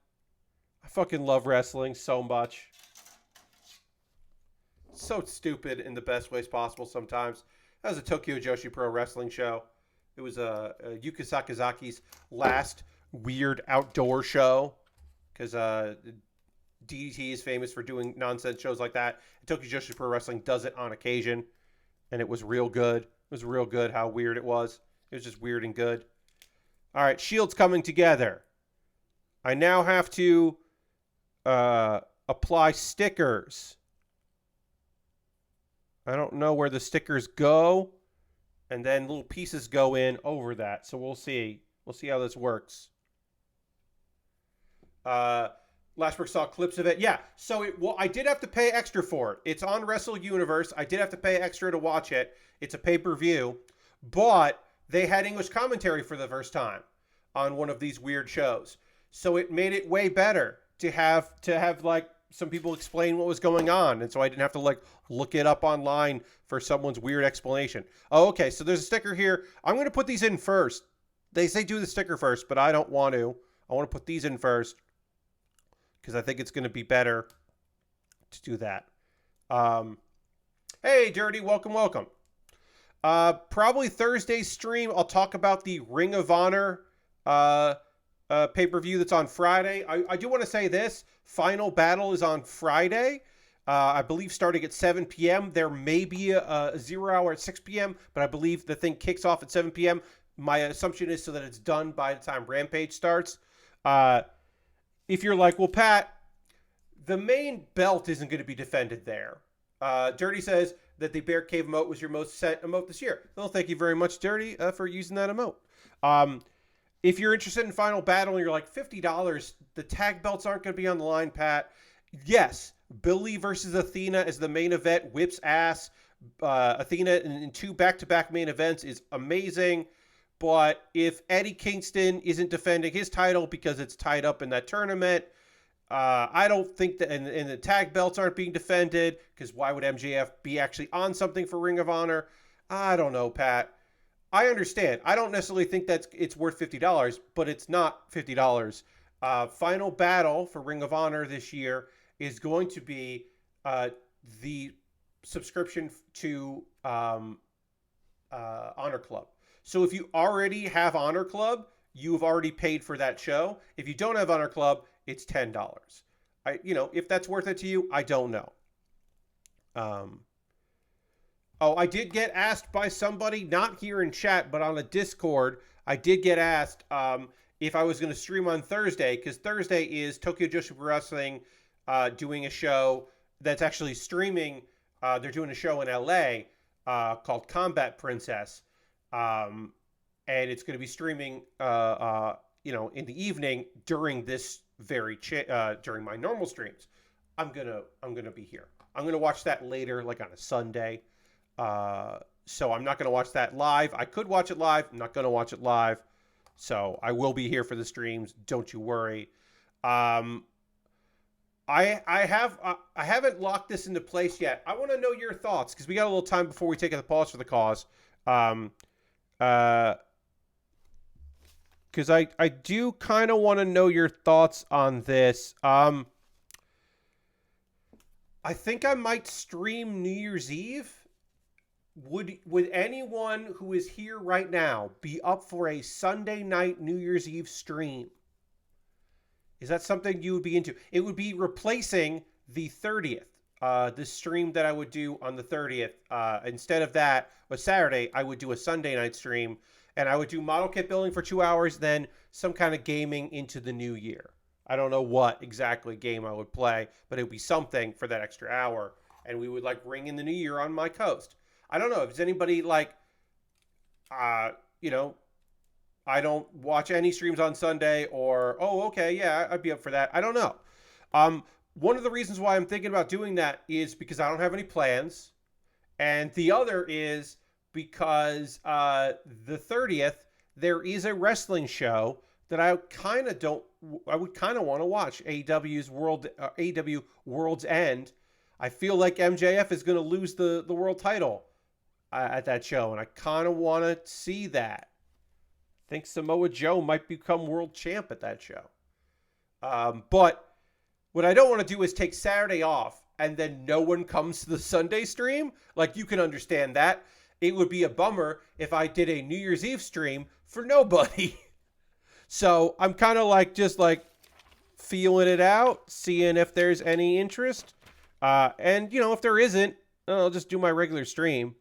I fucking love wrestling so much. So stupid in the best ways possible sometimes. That was a Tokyo Joshi Pro Wrestling show. It was Yuka Sakazaki's last weird outdoor show, because DDT is famous for doing nonsense shows like that. Tokyo Joshi Pro Wrestling does it on occasion, and it was real good. It was real good how weird it was. It was just weird and good. All right, Shield's coming together. I now have to apply stickers. I don't know where the stickers go, and then little pieces go in over that. So we'll see. We'll see how this works. Lashbrook saw clips of it. Yeah, so I did have to pay extra for it. It's on Wrestle Universe. I did have to pay extra to watch it. It's a pay-per-view. But they had English commentary for the first time on one of these weird shows. So it made it way better to have like some people explain what was going on. And so I didn't have to like look it up online for someone's weird explanation. Oh, okay, so there's a sticker here. I'm going to put these in first. They say do the sticker first, but I don't want to. I want to put these in first, because I think it's going to be better to do that. Hey, Dirty, welcome. Probably Thursday's stream. I'll talk about the Ring of Honor pay-per-view that's on Friday. I do want to say this. Final Battle is on Friday. I believe starting at 7 p.m. There may be a 0 hour at 6 p.m., but I believe the thing kicks off at 7 p.m. My assumption is so that it's done by the time Rampage starts. If you're like, well, Pat, the main belt isn't going to be defended there. Dirty says that the Bear Cave emote was your most sent emote this year. Well, thank you very much, Dirty, for using that emote. If you're interested in Final Battle and you're like, $50, the tag belts aren't going to be on the line, Pat. Yes, Billy versus Athena is the main event. Whips ass. Athena in 2 back-to-back main events is amazing. But if Eddie Kingston isn't defending his title because it's tied up in that tournament, I don't think that, and the tag belts aren't being defended, because why would MJF be actually on something for Ring of Honor? I don't know, Pat. I understand. I don't necessarily think that it's worth $50, but it's not $50. Final Battle for Ring of Honor this year is going to be the subscription to Honor Club. So if you already have Honor Club, you've already paid for that show. If you don't have Honor Club, it's $10. If that's worth it to you, I don't know. I did get asked by somebody, not here in chat, but on a Discord. I did get asked if I was going to stream on Thursday, because Thursday is Tokyo Joshi Pro Wrestling doing a show that's actually streaming. They're doing a show in LA called Combat Princess. And it's going to be streaming, in the evening during this during my normal streams. I'm gonna be here. I'm gonna watch that later, like on a Sunday. So I'm not gonna watch that live. I could watch it live. I'm not gonna watch it live. So I will be here for the streams. Don't you worry. I haven't locked this into place yet. I want to know your thoughts because we got a little time before we take a pause for the cause. Because I do kind of want to know your thoughts on this. I think I might stream New Year's Eve. Would anyone who is here right now be up for a Sunday night New Year's Eve stream? Is that something you would be into? It would be replacing the 30th. The stream that I would do on the 30th. Instead of that, was Saturday, I would do a Sunday night stream. And I would do model kit building for 2 hours, then some kind of gaming into the new year. I don't know what exactly game I would play, but it would be something for that extra hour. And we would ring in the new year on my coast. I don't know. If there's anybody I don't watch any streams on Sunday or, okay, yeah, I'd be up for that. I don't know. One of the reasons why I'm thinking about doing that is because I don't have any plans. And the other is because the 30th, there is a wrestling show that I would kind of want to watch. AEW World's End. I feel like MJF is going to lose the world title at that show, and I kind of want to see that. I think Samoa Joe might become world champ at that show. But what I don't want to do is take Saturday off and then no one comes to the Sunday stream. You can understand that. It would be a bummer if I did a New Year's Eve stream for nobody. So I'm kind of just feeling it out, seeing if there's any interest. And if there isn't, I'll just do my regular stream.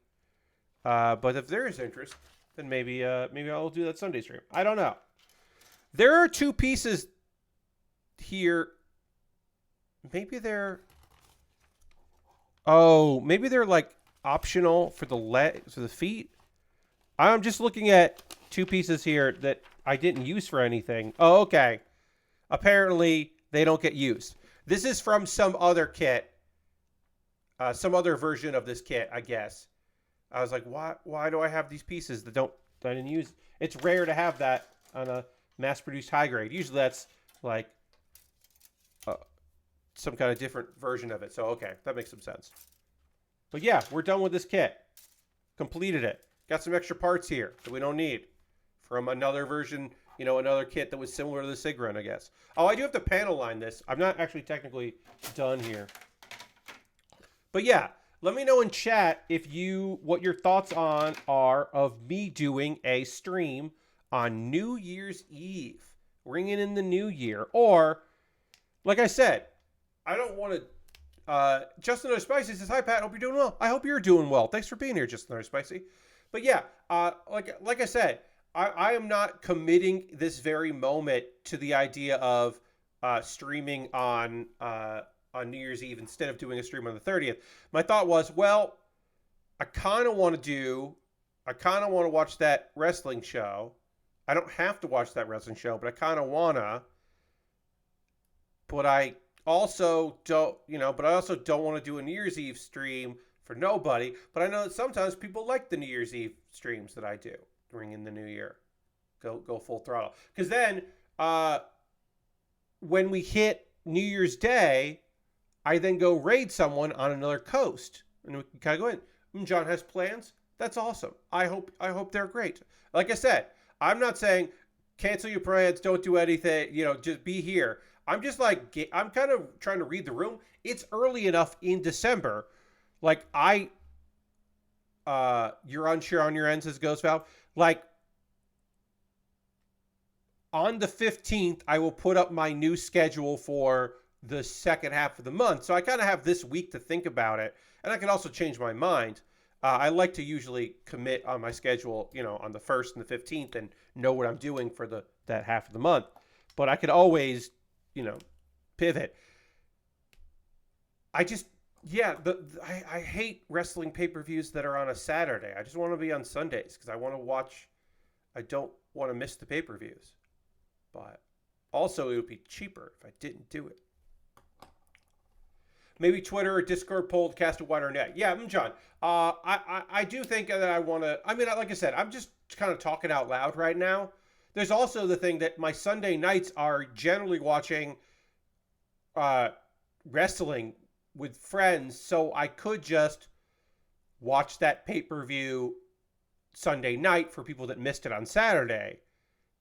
But if there is interest, then maybe I'll do that Sunday stream. I don't know. There are 2 pieces here. Maybe they're optional for the feet. I'm just looking at 2 pieces here that I didn't use for anything. Oh, okay. Apparently they don't get used. This is from some other kit, some other version of this kit, I guess. I was like, why do I have these pieces that I didn't use? It's rare to have that on a mass-produced high grade. Usually that's some kind of different version of it. So okay, that makes some sense. But yeah, we're done with this kit. Completed it. Got some extra parts here that we don't need from another version, another kit that was similar to the Sigrun, I guess. Oh, I do have to panel line this. I'm not actually technically done here. But yeah, Let me know in chat what your thoughts are of me doing a stream on New Year's Eve, ringing in the new year. Or, like I said, I don't want to. Justin O. Spicy says, "Hi Pat, hope you're doing well. I hope you're doing well. Thanks for being here, Justin O. Spicy." But yeah, like I said, I am not committing this very moment to the idea of streaming on New Year's Eve instead of doing a stream on the 30th. My thought was, well, I kind of want to watch that wrestling show. I don't have to watch that wrestling show, but I kind of wanna. But I also don't, want to do a New Year's Eve stream for nobody. But I know that sometimes people like the New Year's Eve streams that I do during in the new year. Go full throttle. Because then, when we hit New Year's Day, I then go raid someone on another coast, and we can kind of go in. John has plans. That's awesome. I hope they're great. Like I said, I'm not saying cancel your plans, don't do anything. Just be here. I'm just I'm kind of trying to read the room. It's early enough in December. Like you're unsure on your end, says Ghost Valve. Like on the 15th, I will put up my new schedule for the second half of the month. So I kind of have this week to think about it. And I can also change my mind. I like to usually commit on my schedule, on the 1st and the 15th and know what I'm doing for that half of the month. But I could always, pivot. I just, I hate wrestling pay-per-views that are on a Saturday. I just want to be on Sundays because I don't want to miss the pay-per-views. But also it would be cheaper if I didn't do it. Maybe Twitter or Discord poll to cast a wider net. Yeah, John. I do think that I want to. I mean, like I said, I'm just kind of talking out loud right now. There's also the thing that my Sunday nights are generally watching wrestling with friends, so I could just watch that pay-per-view Sunday night for people that missed it on Saturday,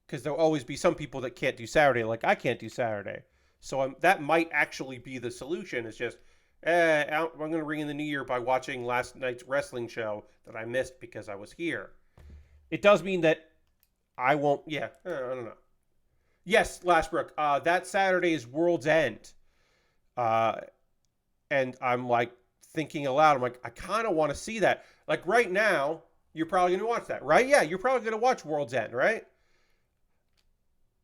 because there'll always be some people that can't do Saturday, like I can't do Saturday. So that might actually be the solution. It's just, I'm going to ring in the new year by watching last night's wrestling show that I missed because I was here. It does mean that I won't, I don't know. Yes, Lashbrook, that Saturday is World's End. And I'm thinking aloud, I'm I kind of want to see that. Like right now, you're probably going to watch that, right? Yeah, you're probably going to watch World's End, right?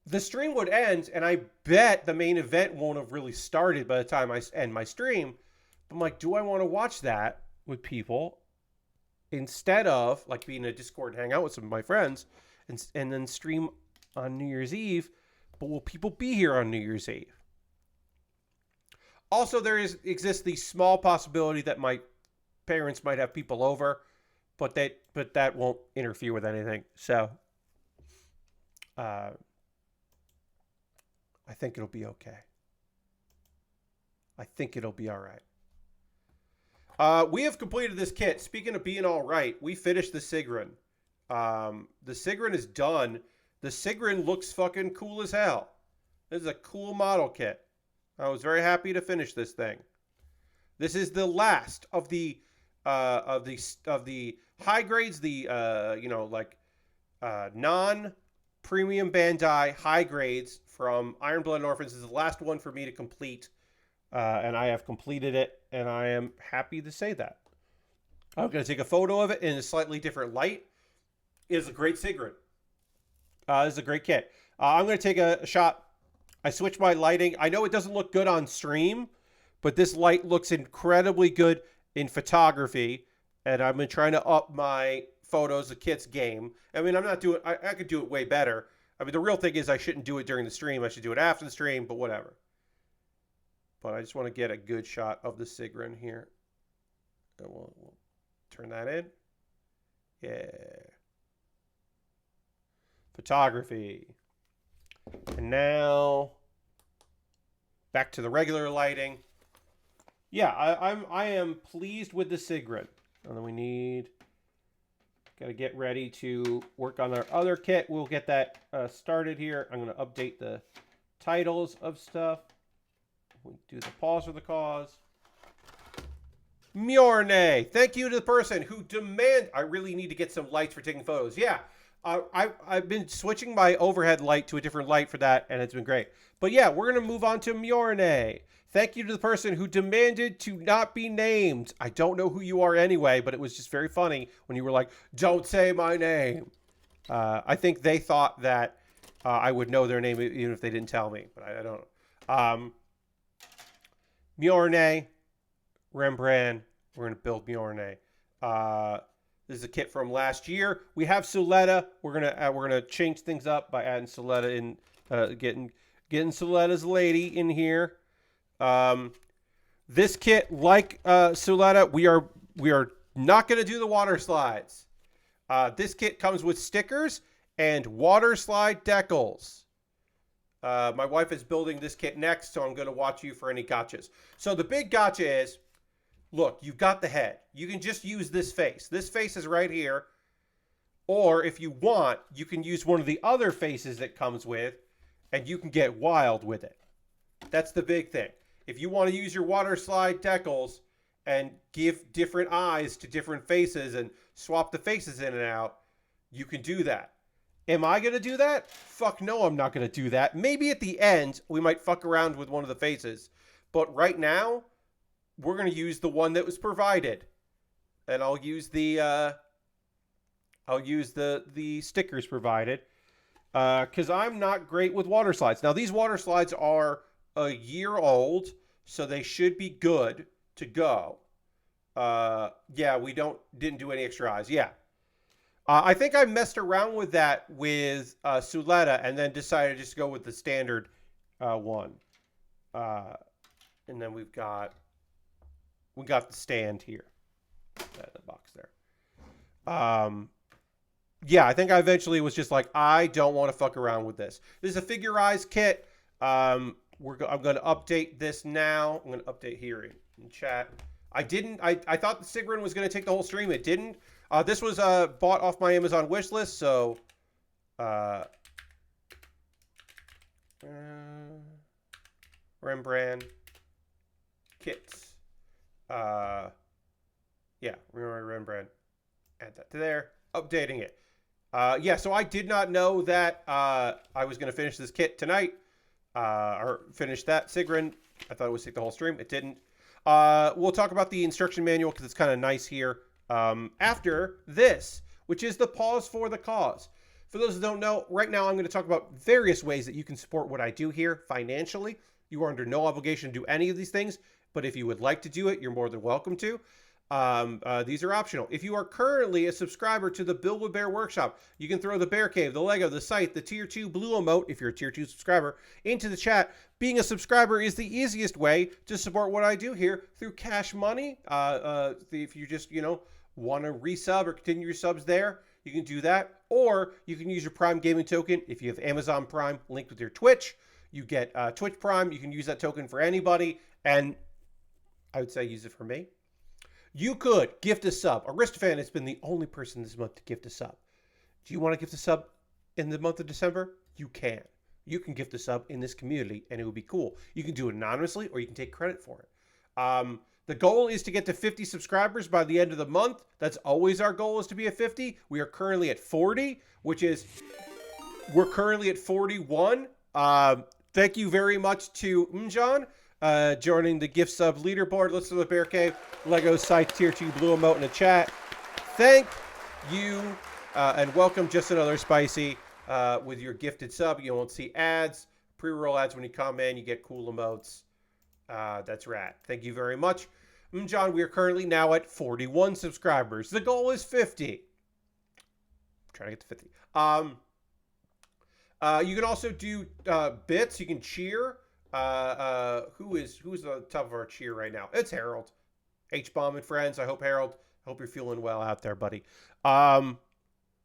The stream would end, and I bet the main event won't have really started by the time I end my stream. But I'm do I want to watch that with people instead of being in a Discord and hang out with some of my friends and then stream on New Year's Eve? But will people be here on New Year's Eve? Also, there exists the small possibility that my parents might have people over, but that won't interfere with anything. So, I think it'll be okay. I think it'll be all right. We have completed this kit. Speaking of being all right, we finished the Sigrun. The Sigrun is done. The Sigrun looks fucking cool as hell. This is a cool model kit. I was very happy to finish this thing. This is the last of the high grades, the non-premium Bandai high grades from Iron Blood Orphans. This is the last one for me to complete, and I have completed it, and I am happy to say that. I'm going to take a photo of it in a slightly different light. It is a great Sigrun. This is a great kit. I'm going to take a shot. I switched my lighting. I know it doesn't look good on stream, but this light looks incredibly good in photography, and I've been trying to up my photos of kits game. I mean, I'm not doing. I could do it way better. I mean, the real thing is I shouldn't do it during the stream. I should do it after the stream, but whatever. But I just want to get a good shot of the Sigrun here. And we'll turn that in. Yeah. Photography. And now back to the regular lighting. Yeah, I am pleased with the Sigrun. And then got to get ready to work on our other kit. We'll get that started here. I'm going to update the titles of stuff. We'll do the pause for the cause. Miorine, thank you to the person who I really need to get some lights for taking photos. Yeah, I've been switching my overhead light to a different light for that, and it's been great. But yeah, we're going to move on to Miorine. Thank you to the person who demanded to not be named. I don't know who you are anyway, but it was just very funny when you were like, don't say my name. I think they thought that I would know their name even if they didn't tell me, but I don't know. Miorine, Rembrandt, we're going to build Miorine. This is a kit from last year. We have Suletta. We're gonna change things up by adding Suletta in, getting Suletta's lady in here. This kit, like Suletta, we are not gonna do the water slides. This kit comes with stickers and water slide decals. My wife is building this kit next, so I'm gonna watch you for any gotchas. So the big gotcha is, look, you've got the head. You can just use this face. This face is right here. Or if you want, you can use one of the other faces that comes with, and you can get wild with it. That's the big thing. If you want to use your water slide decals and give different eyes to different faces and swap the faces in and out, you can do that. Am I going to do that? Fuck no, I'm not going to do that. Maybe at the end, we might fuck around with one of the faces. But right now, we're going to use the one that was provided. And I'll use the stickers provided. Because I'm not great with water slides. Now, these water slides are a year old, so they should be good to go. Yeah, we didn't do any extra eyes. Yeah. I think I messed around with that with Suletta and then decided to just go with the standard one. And then we got the stand here. The box there. Yeah, I think I eventually was just like, I don't want to fuck around with this. This is a figurized kit. I'm going to update this now. I'm going to update here in chat. I thought the Sigrun was going to take the whole stream. It didn't. This was bought off my Amazon wish list, so Rembrandt kits. Yeah, Rembrandt. Add that to there. Updating it. Yeah, so I did not know that I was going to finish this kit tonight. Or finish that Sigrun. I thought it would take the whole stream. It didn't. We'll talk about the instruction manual because it's kind of nice here. After this, which is the pause for the cause. For those who don't know, right now I'm going to talk about various ways that you can support what I do here financially. You are under no obligation to do any of these things, but if you would like to do it, you're more than welcome to. These are optional. If you are currently a subscriber to the Build With Baer Workshop, you can throw the Bear Cave, the Lego, the site, the Tier 2 blue emote, if you're a Tier 2 subscriber, into the chat. Being a subscriber is the easiest way to support what I do here through cash money. If you just, want to resub or continue your subs there, you can do that. Or you can use your Prime Gaming token. If you have Amazon Prime linked with your Twitch, you get Twitch Prime. You can use that token for anybody. And I would say use it for me. You could gift a sub. Aristofan has been the only person this month to gift a sub. Do you want to gift a sub in the month of December? You can. You can gift a sub in this community, and it would be cool. You can do it anonymously, or you can take credit for it. The goal is to get to 50 subscribers by the end of the month. That's always our goal, is to be at 50. We are currently at 40, we're currently at 41. Thank you very much to Mjan. Joining the gift sub leaderboard. Let's do the Bear Cave, Lego site, Tier 2 blue emote in the chat. Thank you, and welcome Just Another Spicy with your gifted sub. You won't see ads, pre-roll ads when you come in. You get cool emotes. That's rad. Thank you very much. John, we are currently now at 41 subscribers. The goal is 50. I'm trying to get to 50. You can also do bits. You can cheer. Who's the top of our cheer right now? It's Harold. H-Bomb and friends. I hope you're feeling well out there, buddy.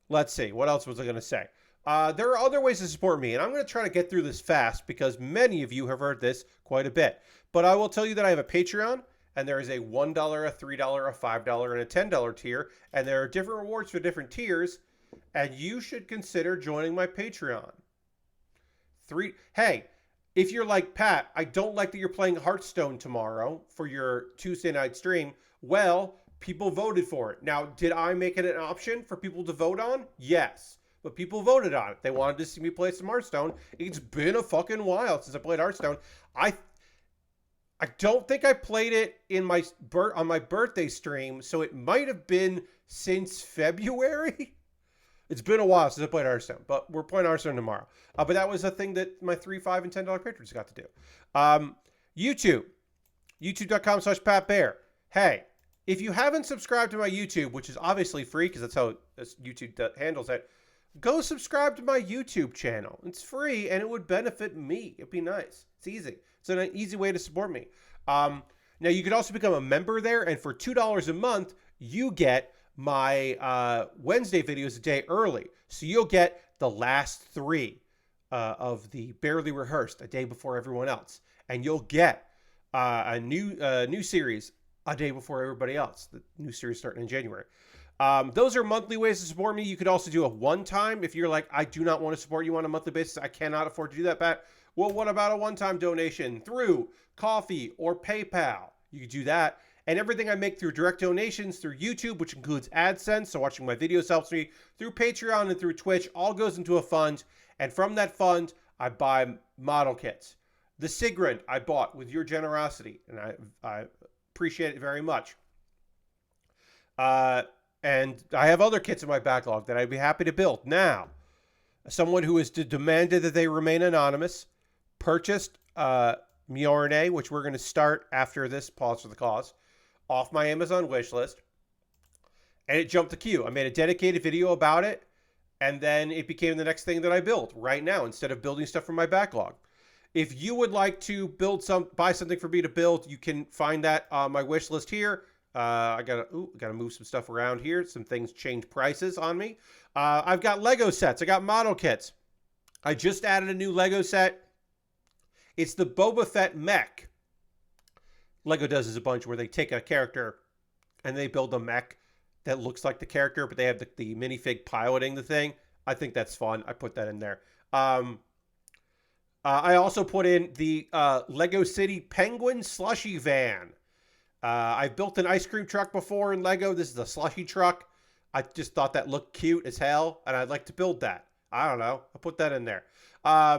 Let's see. What else was I going to say? There are other ways to support me, and I'm going to try to get through this fast because many of you have heard this quite a bit. But I will tell you that I have a Patreon, and there is a $1, a $3, a $5, and a $10 tier, and there are different rewards for different tiers, and you should consider joining my Patreon. Hey, if you're like, Pat, I don't like that you're playing Hearthstone tomorrow for your Tuesday night stream, Well, people voted for it. Now, did I make it an option for people to vote on? Yes. But people voted on it. They wanted to see me play some Hearthstone. It's been a fucking while since I played Hearthstone. I don't think I played it on my birthday stream, so it might have been since February. It's been a while since I played Hearthstone, but we're playing Hearthstone tomorrow. But that was a thing that my $3, $5, and $10 patrons got to do. YouTube, youtube.com/PatBear. Hey, if you haven't subscribed to my YouTube, which is obviously free because that's how YouTube handles it, go subscribe to my YouTube channel. It's free and it would benefit me. It'd be nice. It's easy. It's an easy way to support me. Now, you could also become a member there, and for $2 a month, you get my Wednesday videos a day early. So you'll get the last 3 of the Baerly Rehearsed a day before everyone else. And you'll get a new series a day before everybody else. The new series starting in January. Those are monthly ways to support me. You could also do a one-time if you're like, I do not want to support you on a monthly basis. I cannot afford to do that, Pat. Well, what about a one-time donation through Coffee or PayPal? You could do that. And everything I make through direct donations through YouTube, which includes AdSense, so watching my videos helps me, through Patreon and through Twitch, all goes into a fund. And from that fund, I buy model kits. The Sigrun I bought with your generosity, and I appreciate it very much. And I have other kits in my backlog that I'd be happy to build. Now, someone who has demanded that they remain anonymous purchased Miorine, which we're going to start after this pause for the cause, off my Amazon wish list. And it jumped the queue. I made a dedicated video about it, and then it became the next thing that I build right now instead of building stuff from my backlog. If you would like to buy something for me to build, you can find that on my wish list here. I gotta move some stuff around here. Some things change prices on me. I've got Lego sets. I got model kits. I just added a new Lego set. It's the Boba Fett mech. Lego does this a bunch where they take a character and they build a mech that looks like the character, but they have the minifig piloting the thing. I think that's fun. I put that in there. I also put in the Lego City Penguin Slushy Van. I've built an ice cream truck before in Lego. This is a slushy truck. I just thought that looked cute as hell, and I'd like to build that. I don't know. I'll put that in there.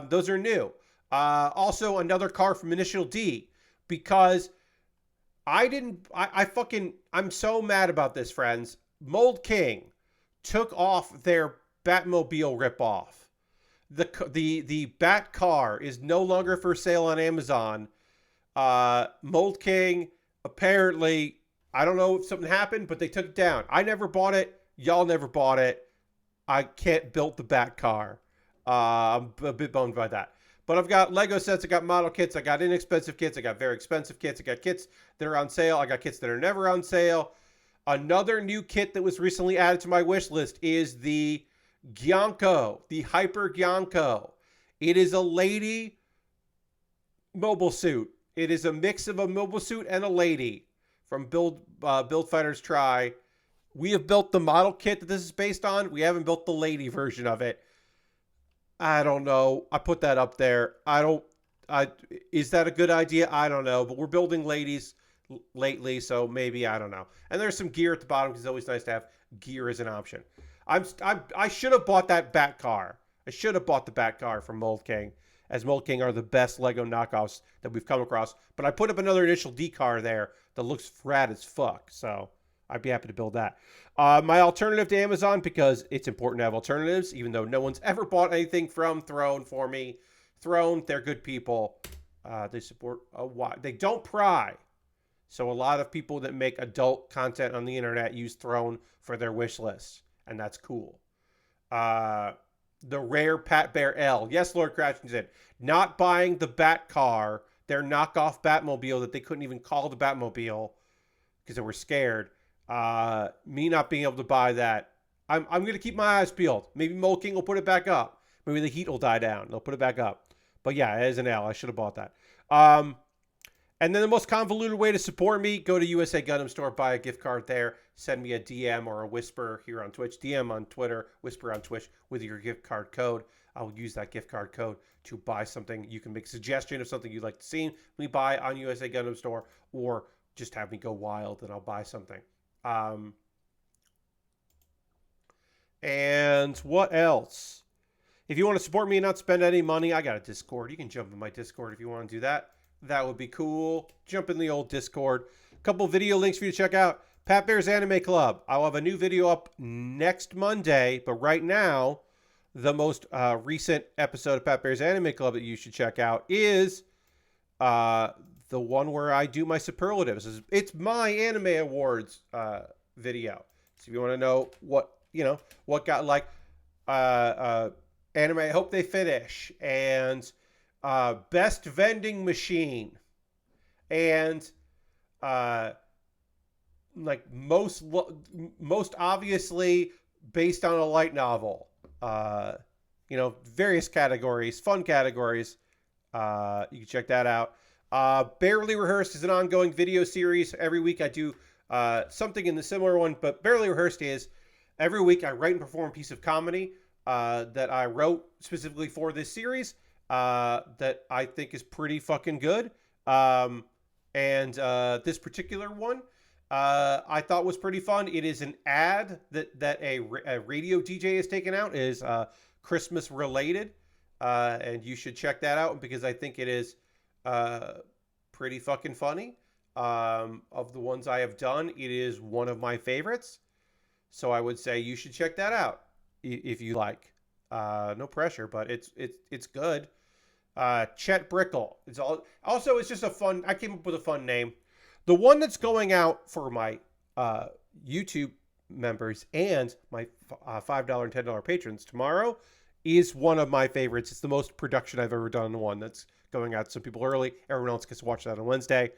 Those are new. Also, another car from Initial D, because I'm so mad about this, friends. Mold King took off their Batmobile ripoff. The Bat car is no longer for sale on Amazon. Mold King, apparently, I don't know if something happened, but they took it down. I never bought it. Y'all never bought it. I can't build the Bat car. I'm a bit bummed by that. But I've got Lego sets, I got model kits, I got inexpensive kits, I got very expensive kits, I got kits that are on sale, I got kits that are never on sale. Another new kit that was recently added to my wish list is the Gyanko, the Hyper Gyanko. It is a lady mobile suit. It is a mix of a mobile suit and a lady from Build Fighters Try. We have built the model kit that this is based on. We haven't built the lady version of it. I don't know. I put that up there. Is that a good idea? I don't know. But we're building ladies lately, so maybe, I don't know. And there's some gear at the bottom because it's always nice to have gear as an option. I should have bought that Bat car. I should have bought the Bat car from Mold King, as Mold King are the best Lego knockoffs that we've come across. But I put up another Initial D car there that looks rad as fuck, so I'd be happy to build that. My alternative to Amazon, because it's important to have alternatives, even though no one's ever bought anything from Throne for me. Throne, they're good people. They support they don't pry. So a lot of people that make adult content on the internet use Throne for their wish lists, and that's cool. The rare Pat Bear L. Yes, Lord Cratchington. Not buying the Bat car, their knockoff Batmobile that they couldn't even call the Batmobile because they were scared. Me not being able to buy that. I'm going to keep my eyes peeled. Maybe Mold King will put it back up. Maybe the heat will die down. They'll put it back up. But yeah, as an L, I should have bought that. And then the most convoluted way to support me, go to USA Gundam Store, buy a gift card there, send me a DM or a whisper here on Twitch, DM on Twitter, whisper on Twitch with your gift card code. I'll use that gift card code to buy something. You can make a suggestion of something you'd like to see me buy on USA Gundam Store, or just have me go wild and I'll buy something. And what else? If you want to support me and not spend any money, I got a Discord. You can jump in my Discord if you want to do that. That would be cool. Jump in the old Discord. A couple video links for you to check out. Pat Bear's Anime Club. I'll have a new video up next Monday, but right now, the most recent episode of Pat Bear's Anime Club that you should check out is the one where I do my superlatives. It's my Anime Awards video. So if you want to know what got like anime I hope they finish, and best vending machine, and like most obviously based on a light novel. Various categories, fun categories. You can check that out. Baerly Rehearsed is an ongoing video series. Every week I do something in the similar one, but Baerly Rehearsed is every week I write and perform a piece of comedy that I wrote specifically for this series that I think is pretty fucking good. And this particular one I thought was pretty fun. It is an ad that a radio DJ has taken out. It is Christmas related, and you should check that out because I think it is pretty fucking funny. Of the ones I have done, it is one of my favorites. So I would say you should check that out if you like. No pressure, but it's good. Chet Brickle. It's just a fun. I came up with a fun name. The one that's going out for my YouTube members and my $5 and $10 patrons tomorrow is one of my favorites. It's the most production I've ever done. One that's going out to some people early. Everyone else gets to watch that on Wednesday.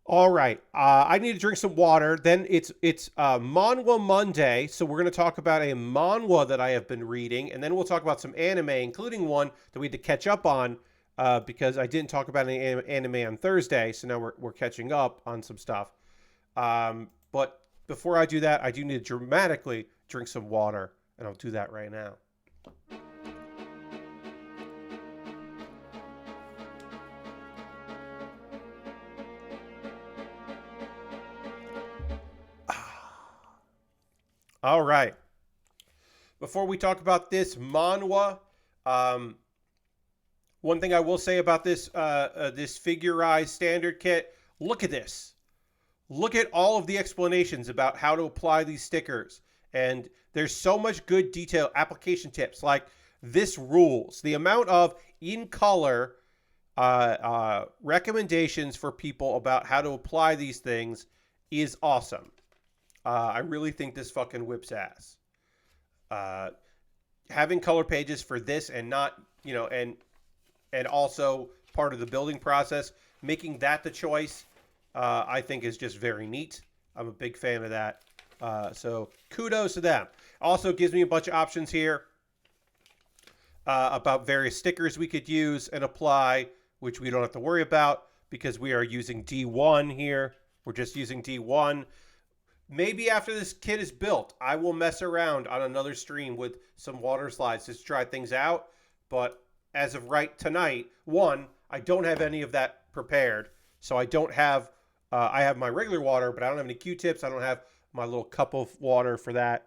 All right. I need to drink some water. Then it's Manhwa Monday. So we're going to talk about a manhwa that I have been reading. And then we'll talk about some anime, including one that we had to catch up on because I didn't talk about any anime on Thursday. So now we're catching up on some stuff. But before I do that, I do need to dramatically drink some water. And I'll do that right now. All right. Before we talk about this manhwa, one thing I will say about this this figurized standard kit, look at this. Look at all of the explanations about how to apply these stickers. And there's so much good detail, application tips, like this rules. The amount of in-color recommendations for people about how to apply these things is awesome. I really think this fucking whips ass. Having color pages for this and not, and also part of the building process, making that the choice, I think is just very neat. I'm a big fan of that. So kudos to them. Also gives me a bunch of options here about various stickers we could use and apply, which we don't have to worry about because we are using D1 here. We're just using D1. Maybe after this kit is built, I will mess around on another stream with some water slides to try things out. But as of right tonight, I don't have any of that prepared. So I don't have, I have my regular water, but I don't have any Q-tips. I don't have my little cup of water for that.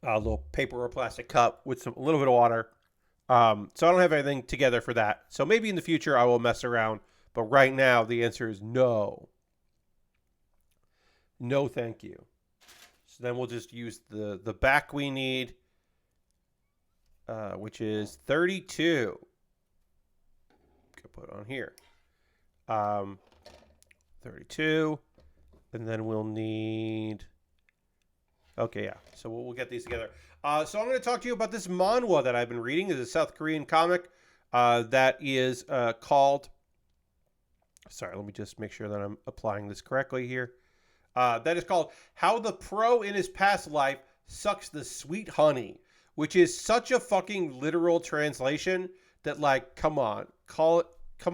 A little paper or plastic cup with a little bit of water. So I don't have anything together for that. So maybe in the future I will mess around. But right now the answer is no. No, thank you. So then we'll just use the back we need, which is 32. Could put on here. 32. And then we'll need... Okay, yeah. So we'll get these together. So I'm going to talk to you about this manhwa that I've been reading. It's a South Korean comic that is called... Sorry, let me just make sure that I'm applying this correctly here. That is called How the Pro in His Past Life Sucks the Sweet Honey, which is such a fucking literal translation that, like, come on, come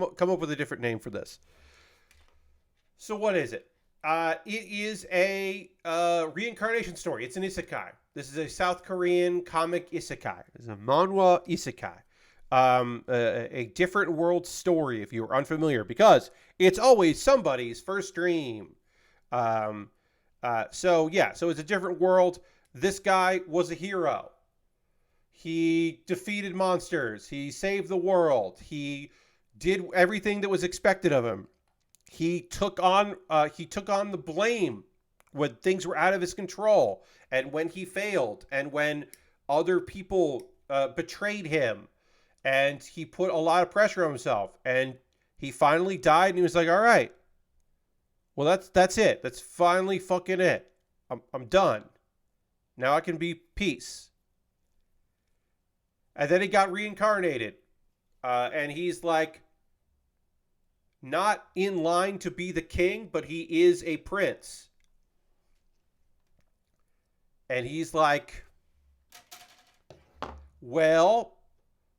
up with a different name for this. So what is it? It is a reincarnation story. It's an isekai. This is a South Korean comic isekai. It's a manhwa isekai. a different world story if you're unfamiliar, because it's always somebody's first dream. So it's a different world. This guy was a hero. He defeated monsters. He saved the world. He did everything that was expected of him. He took on the blame when things were out of his control, and when he failed, and when other people betrayed him, and he put a lot of pressure on himself, and he finally died, and he was like, all right, well, that's it. That's finally fucking it. I'm done. Now I can be peace. And then he got reincarnated. And he's like not in line to be the king, but he is a prince. And he's like, well,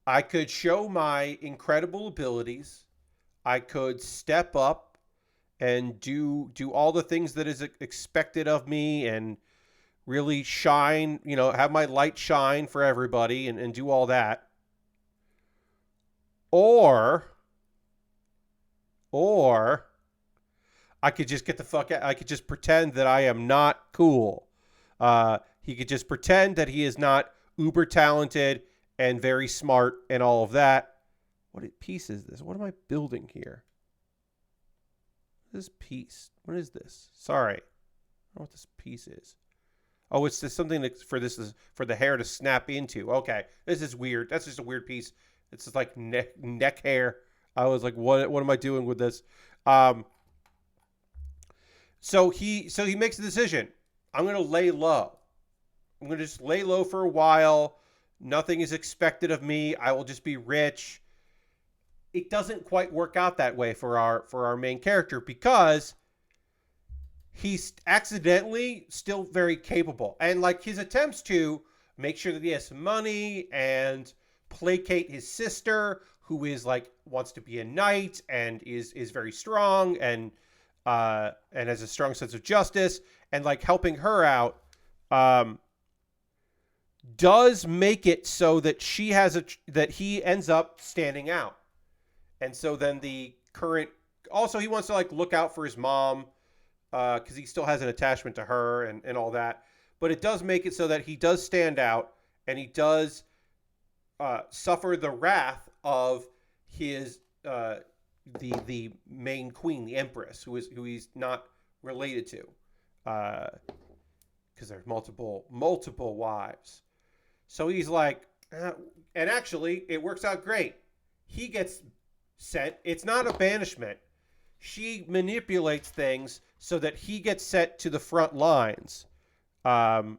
I could show my incredible abilities. I could step up and do all the things that is expected of me, and really shine, have my light shine for everybody, and do all that. Or I could just get the fuck out. I could just pretend that I am not cool. He could just pretend that he is not uber talented and very smart and all of that. What piece is this? What am I building here? This piece. What is this? Sorry. I don't know what this piece is. Oh, it's just something for the hair to snap into. Okay. This is weird. That's just a weird piece. It's just like neck hair. I was like, what am I doing with this? So he makes a decision. I'm going to lay low. I'm going to just lay low for a while. Nothing is expected of me. I will just be rich. It doesn't quite work out that way for our main character, because he's accidentally still very capable. And like his attempts to make sure that he has some money and placate his sister, who is like wants to be a knight and is very strong and has a strong sense of justice, and like helping her out, does make it so that that he ends up standing out. And so then also he wants to like look out for his mom, because he still has an attachment to her and all that. But it does make it so that he does stand out, and he does suffer the wrath of his the main queen, the empress, who he's not related to, because there's multiple wives. So he's like, and actually it works out great. He gets sent. It's not a banishment. She manipulates things so that he gets sent to the front lines, to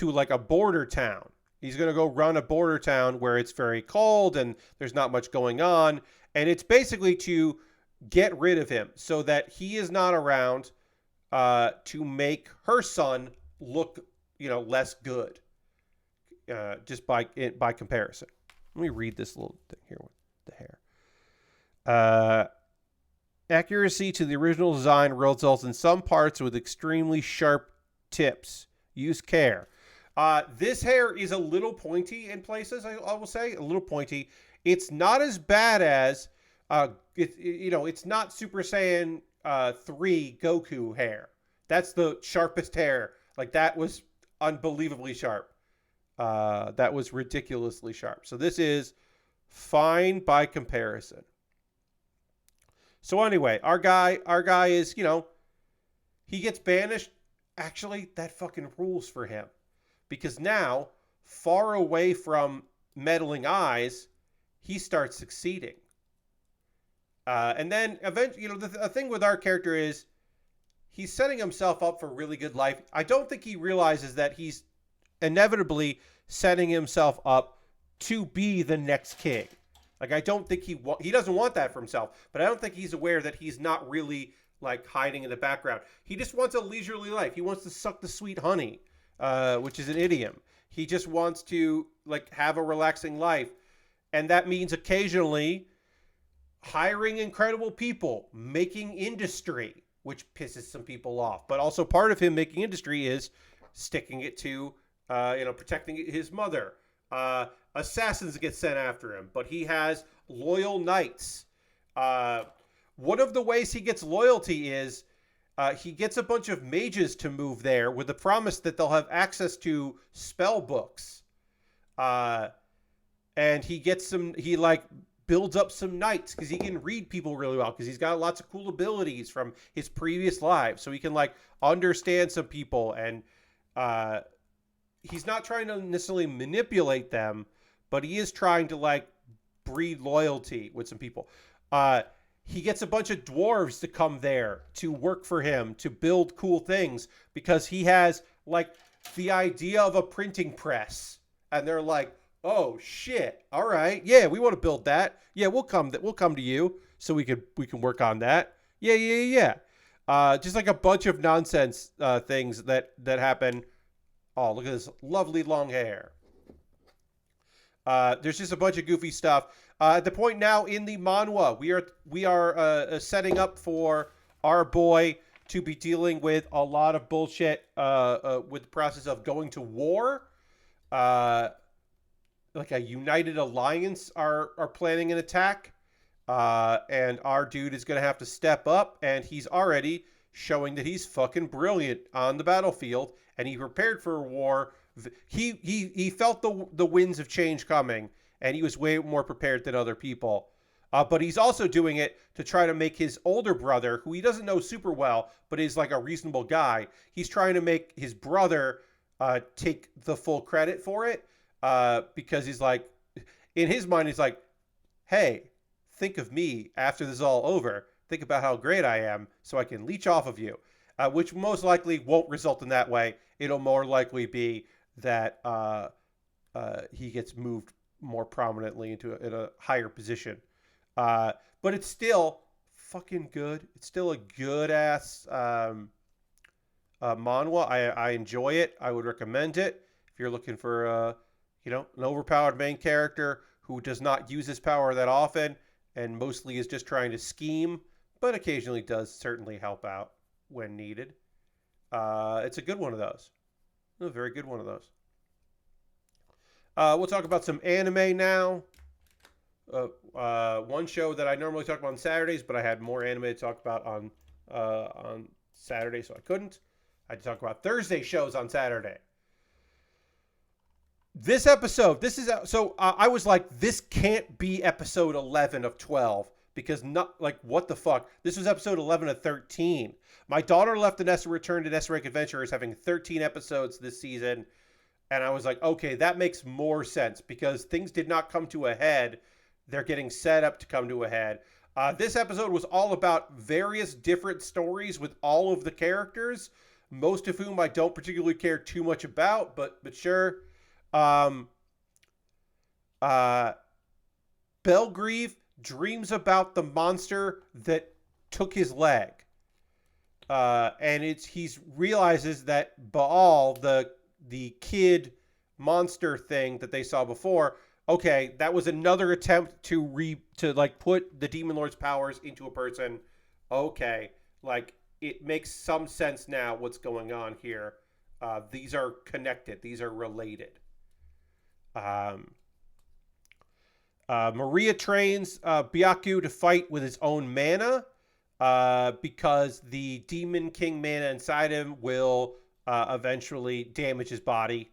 like a border town. He's going to go run a border town where it's very cold and there's not much going on. And it's basically to get rid of him so that he is not around, to make her son look, less good, just by comparison. Let me read this little thing here with the hair. Accuracy to the original design results in some parts with extremely sharp tips. Use care. This hair is a little pointy in places, I will say. A little pointy. It's not as bad as, it's not Super Saiyan 3 Goku hair. That's the sharpest hair. Like, that was unbelievably sharp. That was ridiculously sharp. So this is fine by comparison. So anyway, our guy is, he gets banished. Actually, that fucking rules for him. Because now, far away from meddling eyes, he starts succeeding. And then eventually, the thing with our character is he's setting himself up for a really good life. I don't think he realizes that he's inevitably setting himself up to be the next king. Like, I don't think he doesn't want that for himself, but I don't think he's aware that he's not really like hiding in the background. He just wants a leisurely life. He wants to suck the sweet honey, which is an idiom. He just wants to like have a relaxing life. And that means occasionally hiring incredible people, making industry, which pisses some people off. But also part of him making industry is sticking it to, protecting his mother, assassins get sent after him, but he has loyal knights. One of the ways he gets loyalty is he gets a bunch of mages to move there with the promise that they'll have access to spell books. And he gets some, he like builds up some knights because he can read people really well because he's got lots of cool abilities from his previous lives. So he can like understand some people, and he's not trying to necessarily manipulate them, but he is trying to like breed loyalty with some people. He gets a bunch of dwarves to come there to work for him, to build cool things, because he has like the idea of a printing press. And they're like, oh shit, all right, yeah, we want to build that. Yeah, we'll come to you so we can work on that. Yeah. Just like a bunch of nonsense things that happen. Oh, look at this lovely long hair. There's just a bunch of goofy stuff. At the point now in the manhwa, we are setting up for our boy to be dealing with a lot of bullshit with the process of going to war. Like a united alliance are planning an attack. And our dude is going to have to step up, and he's already showing that he's fucking brilliant on the battlefield, and he prepared for a war. He felt the winds of change coming, and he was way more prepared than other people. But he's also doing it to try to make his older brother, who he doesn't know super well, but is like a reasonable guy. He's trying to make his brother take the full credit for it, because he's like, in his mind, he's like, hey, think of me after this is all over. Think about how great I am so I can leech off of you, which most likely won't result in that way. It'll more likely be that he gets moved more prominently into a higher position. But it's still fucking good. It's still a good ass manhwa. I enjoy it. I would recommend it if you're looking for an overpowered main character who does not use his power that often and mostly is just trying to scheme, but occasionally does certainly help out when needed. It's a good one of those. A very good one of those. We'll talk about some anime now. One show that I normally talk about on Saturdays, but I had more anime to talk about on Saturday, so I couldn't. I had to talk about Thursday shows on Saturday. This episode, I was like, this can't be episode 11 of 12, because not like, what the fuck? This was episode 11 of 13. My daughter left and returned to Nesrake Adventurers having 13 episodes this season. And I was like, okay, that makes more sense because things did not come to a head. They're getting set up to come to a head. This episode was all about various different stories with all of the characters, most of whom I don't particularly care too much about, but sure. Belgrieve dreams about the monster that took his leg. And he realizes that Baal, the kid monster thing that they saw before, okay, that was another attempt to put the Demon Lord's powers into a person. Okay, like, it makes some sense now what's going on here. These are connected. These are related. Maria trains Byaku to fight with his own mana, because the Demon King mana inside him will eventually damage his body.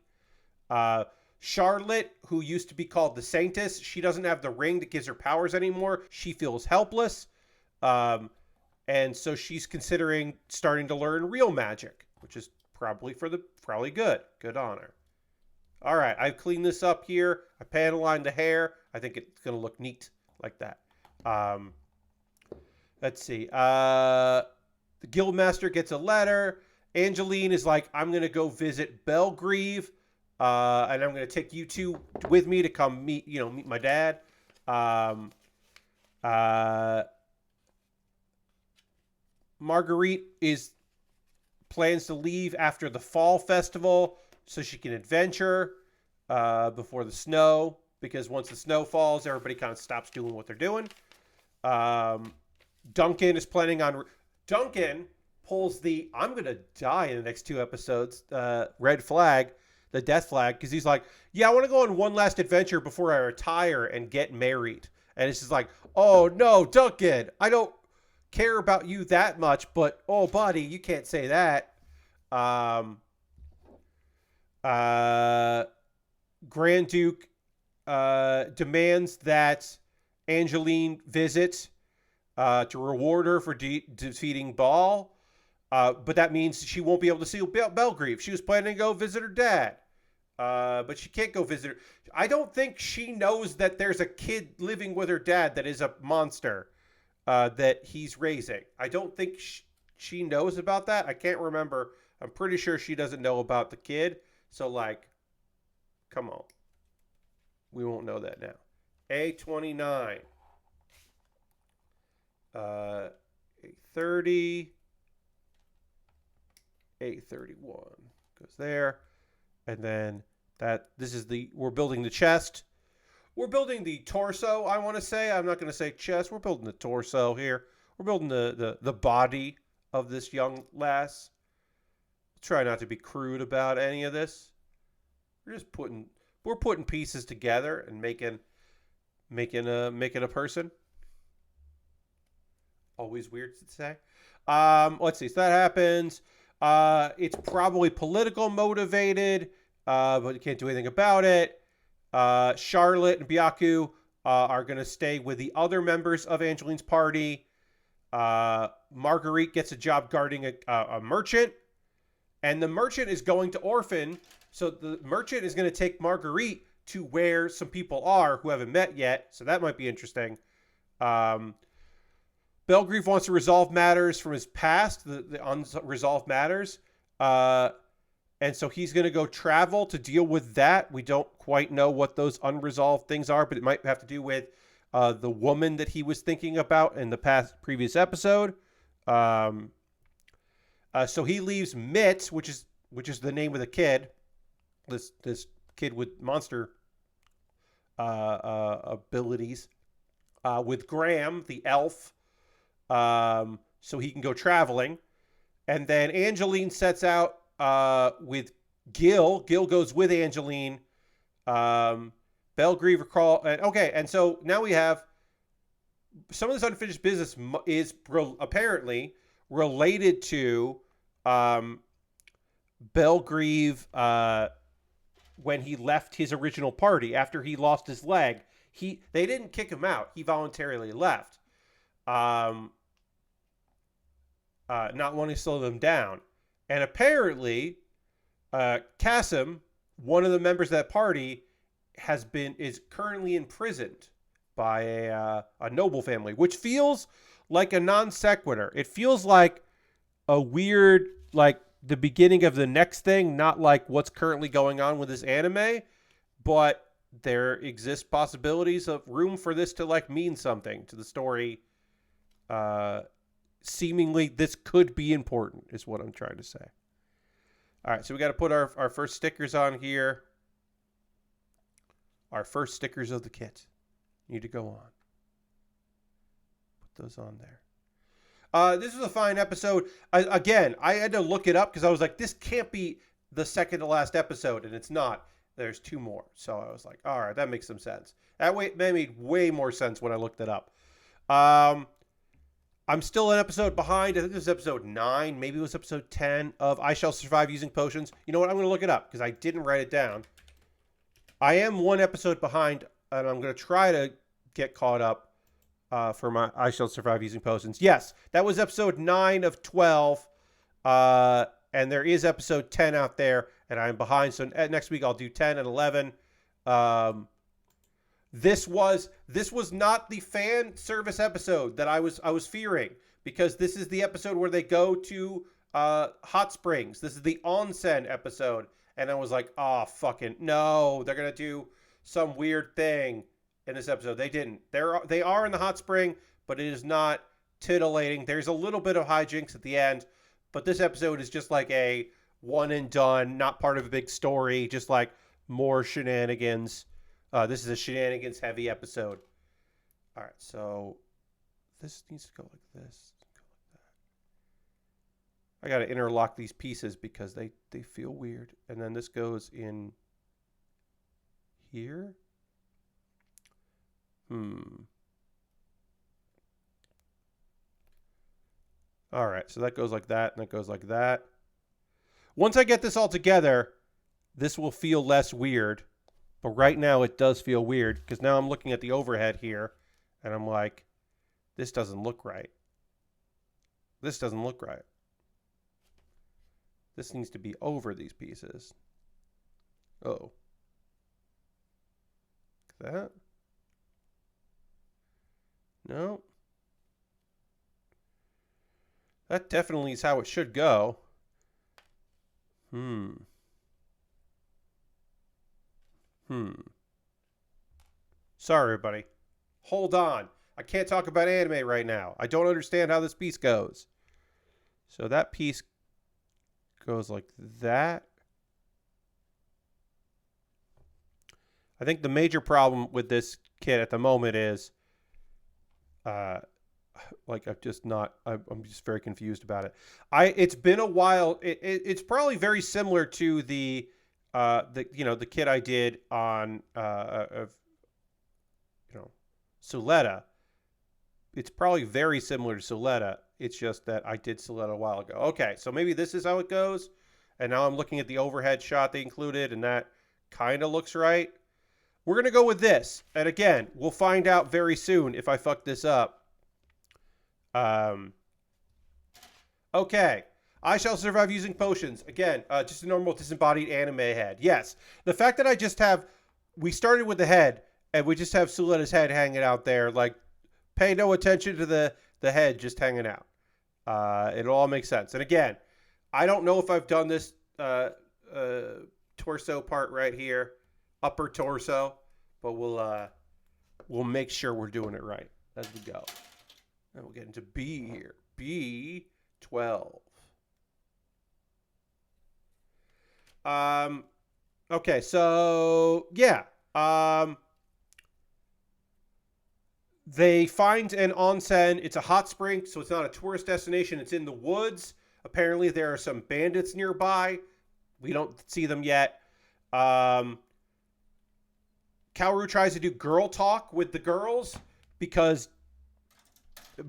Charlotte, who used to be called the Saintess, she doesn't have the ring that gives her powers anymore. She feels helpless. And so she's considering starting to learn real magic, which is probably good. Good on her. All right, I've cleaned this up here. I panel-lined the hair. I think it's going to look neat like that. Let's see. The Guildmaster gets a letter. Angeline is like, I'm going to go visit Belgrieve, and I'm going to take you two with me to come meet my dad. Marguerite plans to leave after the fall festival so she can adventure before the snow, because once the snow falls, everybody kind of stops doing what they're doing. Duncan is planning on... Duncan pulls the I'm going to die in the next 2 episodes red flag. the death flag, because he's like, yeah, I want to go on one last adventure before I retire and get married. And it's just like, oh no, Duncan, I don't care about you that much, but oh buddy, you can't say that. Um, Grand Duke demands that Angeline visit to reward her for defeating Ball. But that means she won't be able to see Belgrieve. She was planning to go visit her dad. But she can't go visit her. I don't think she knows that there's a kid living with her dad that is a monster that he's raising. I don't think she knows about that. I can't remember. I'm pretty sure she doesn't know about the kid. So, like, come on. We won't know that now. A29. 830. 831 goes there. And then we're building the chest. We're building the torso, I want to say. I'm not going to say chest. We're building the torso here. We're building the body of this young lass. Try not to be crude about any of this. We're putting pieces together and making a person. Always weird to say. Let's see. So that happens. It's probably political motivated, but you can't do anything about it. Charlotte and Byaku are going to stay with the other members of Angeline's party. Marguerite gets a job guarding a merchant, and the merchant is going to orphan. So the merchant is going to take Marguerite to where some people are who haven't met yet. So that might be interesting. Belgrieve wants to resolve matters from his past, the unresolved matters. And so he's going to go travel to deal with that. We don't quite know what those unresolved things are, but it might have to do with the woman that he was thinking about in the previous episode. So he leaves Mitt, which is the name of the kid. This kid with monster abilities, with Graham, the elf, so he can go traveling. And then Angeline sets out with Gil. Gil goes with Angeline. Belgrieve recall. And so now we have some of this unfinished business is apparently related to Belgrieve when he left his original party after he lost his leg. They didn't kick him out. He voluntarily left. Not wanting to slow them down. And apparently, Kasim, one of the members of that party, is currently imprisoned by a noble family, which feels like a non sequitur. It feels like a weird, like the beginning of the next thing, not like what's currently going on with this anime, but there exist possibilities of room for this to like mean something to the story. Seemingly this could be important is what I'm trying to say. All right, so we got to put our first stickers on here. Our first stickers of the kit need to go on. Put those on there. This was a fine episode. Again, I had to look it up because I was like, this can't be the second to last episode, and it's not. There's two more. So I was like, all right, that makes some sense. That made way more sense when I looked it up. I'm still an episode behind. I think this is episode 9. Maybe it was episode 10 of I Shall Survive Using Potions. You know what? I'm going to look it up because I didn't write it down. I am one episode behind, and I'm going to try to get caught up for my I Shall Survive Using Potions. Yes, that was episode 9 of 12. And there is episode 10 out there, and I'm behind. So next week I'll do 10 and 11. This was not the fan service episode that I was fearing, because this is the episode where they go to hot springs. This is the onsen episode, and I was like, oh fucking no, they're gonna do some weird thing in this episode. They didn't. They are in the hot spring, but it is not titillating. There's a little bit of hijinks at the end, but this episode is just like a one and done, not part of a big story, just like more shenanigans. This is a shenanigans heavy episode. All right, so this needs to go like this. Go like I got to interlock these pieces because they feel weird. And then this goes in here. All right, so that goes like that, and that goes like that. Once I get this all together, this will feel less weird. But right now it does feel weird because now I'm looking at the overhead here, and I'm like, this doesn't look right. This doesn't look right. This needs to be over these pieces. Oh. Like that? No. That definitely is how it should go. Sorry, everybody. Hold on. I can't talk about anime right now. I don't understand how this piece goes. So that piece goes like that. I think the major problem with this kit at the moment is like I'm just very confused about it. It's been a while. It's probably very similar to the kit I did on Suletta. It's probably very similar to Suletta. It's just that I did Suletta a while ago. Okay, so maybe this is how it goes. And now I'm looking at the overhead shot they included, and that kind of looks right. We're going to go with this. And again, we'll find out very soon if I fuck this up. Okay. I shall survive using potions. Again, just a normal disembodied anime head. Yes. The fact that we started with the head, and we just have Suletta's head hanging out there, like, pay no attention to the head just hanging out. It all makes sense. And again, I don't know if I've done this torso part right here, upper torso, but we'll make sure we're doing it right as we go. And we'll get into B here. B12. Okay, so yeah. They find an onsen. It's a hot spring, so it's not a tourist destination. It's in the woods. Apparently, there are some bandits nearby. We don't see them yet. Kaoru tries to do girl talk with the girls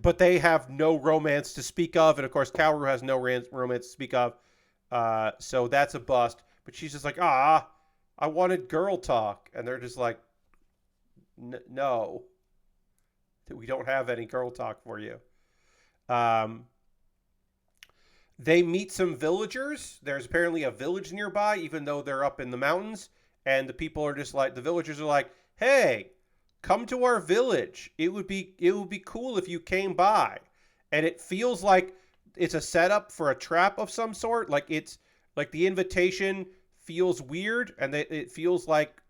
but they have no romance to speak of, and of course, Kaoru has no romance to speak of. So that's a bust. But she's just like, I wanted girl talk, and they're just like, no. We don't have any girl talk for you. They meet some villagers. There's apparently a village nearby, even though they're up in the mountains. And the people are just like, the villagers are like, hey, come to our village. It would be cool if you came by. And it feels like it's a setup for a trap of some sort. Like it's like the invitation feels weird, and it feels like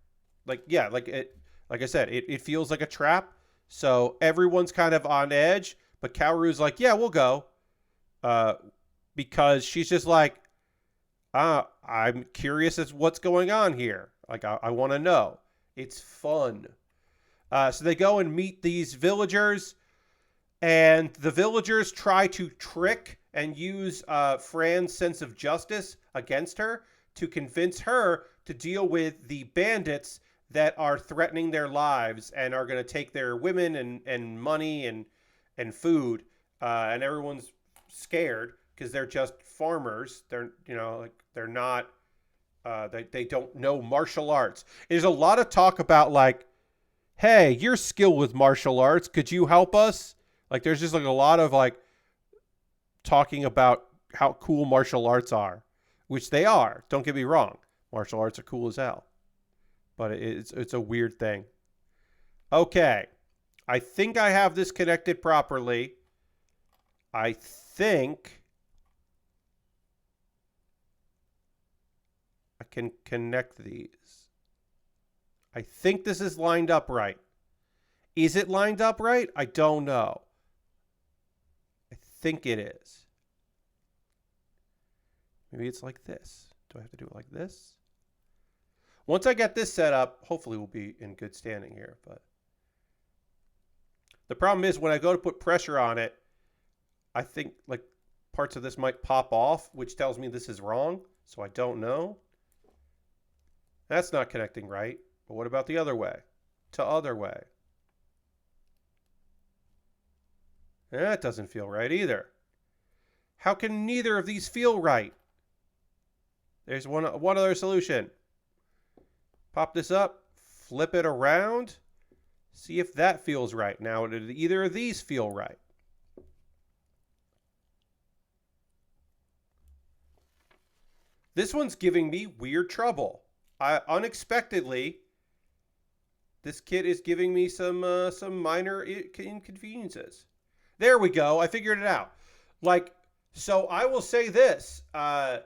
I said, it feels like a trap. So everyone's kind of on edge, but Kaoru's like, yeah, we'll go. Because she's just like, I'm curious as what's going on here. Like, I want to know. It's fun. So they go and meet these villagers, and the villagers try to trick and use Fran's sense of justice against her to convince her to deal with the bandits that are threatening their lives and are going to take their women and money and food. And everyone's scared because they're just farmers. They're not. They don't know martial arts. There's a lot of talk about like, hey, you're skilled with martial arts. Could you help us? Like, there's just like a lot of like talking about how cool martial arts are, which they are. Don't get me wrong. Martial arts are cool as hell. But it's a weird thing. Okay. I think I have this connected properly. I think I can connect these. I think this is lined up right. Is it lined up right? I don't know. I think it is. Maybe it's like this. Do I have to do it like this? Once I get this set up, hopefully we'll be in good standing here. But the problem is when I go to put pressure on it, I think like parts of this might pop off, which tells me this is wrong. So I don't know. That's not connecting right. But what about the other way? To other way. That doesn't feel right either. How can neither of these feel right? There's one other solution. Pop this up, flip it around, see if that feels right. Now, did either of these feel right? This one's giving me weird trouble. Unexpectedly, this kit is giving me some minor inconveniences. There we go. I figured it out. Like, so I will say this. I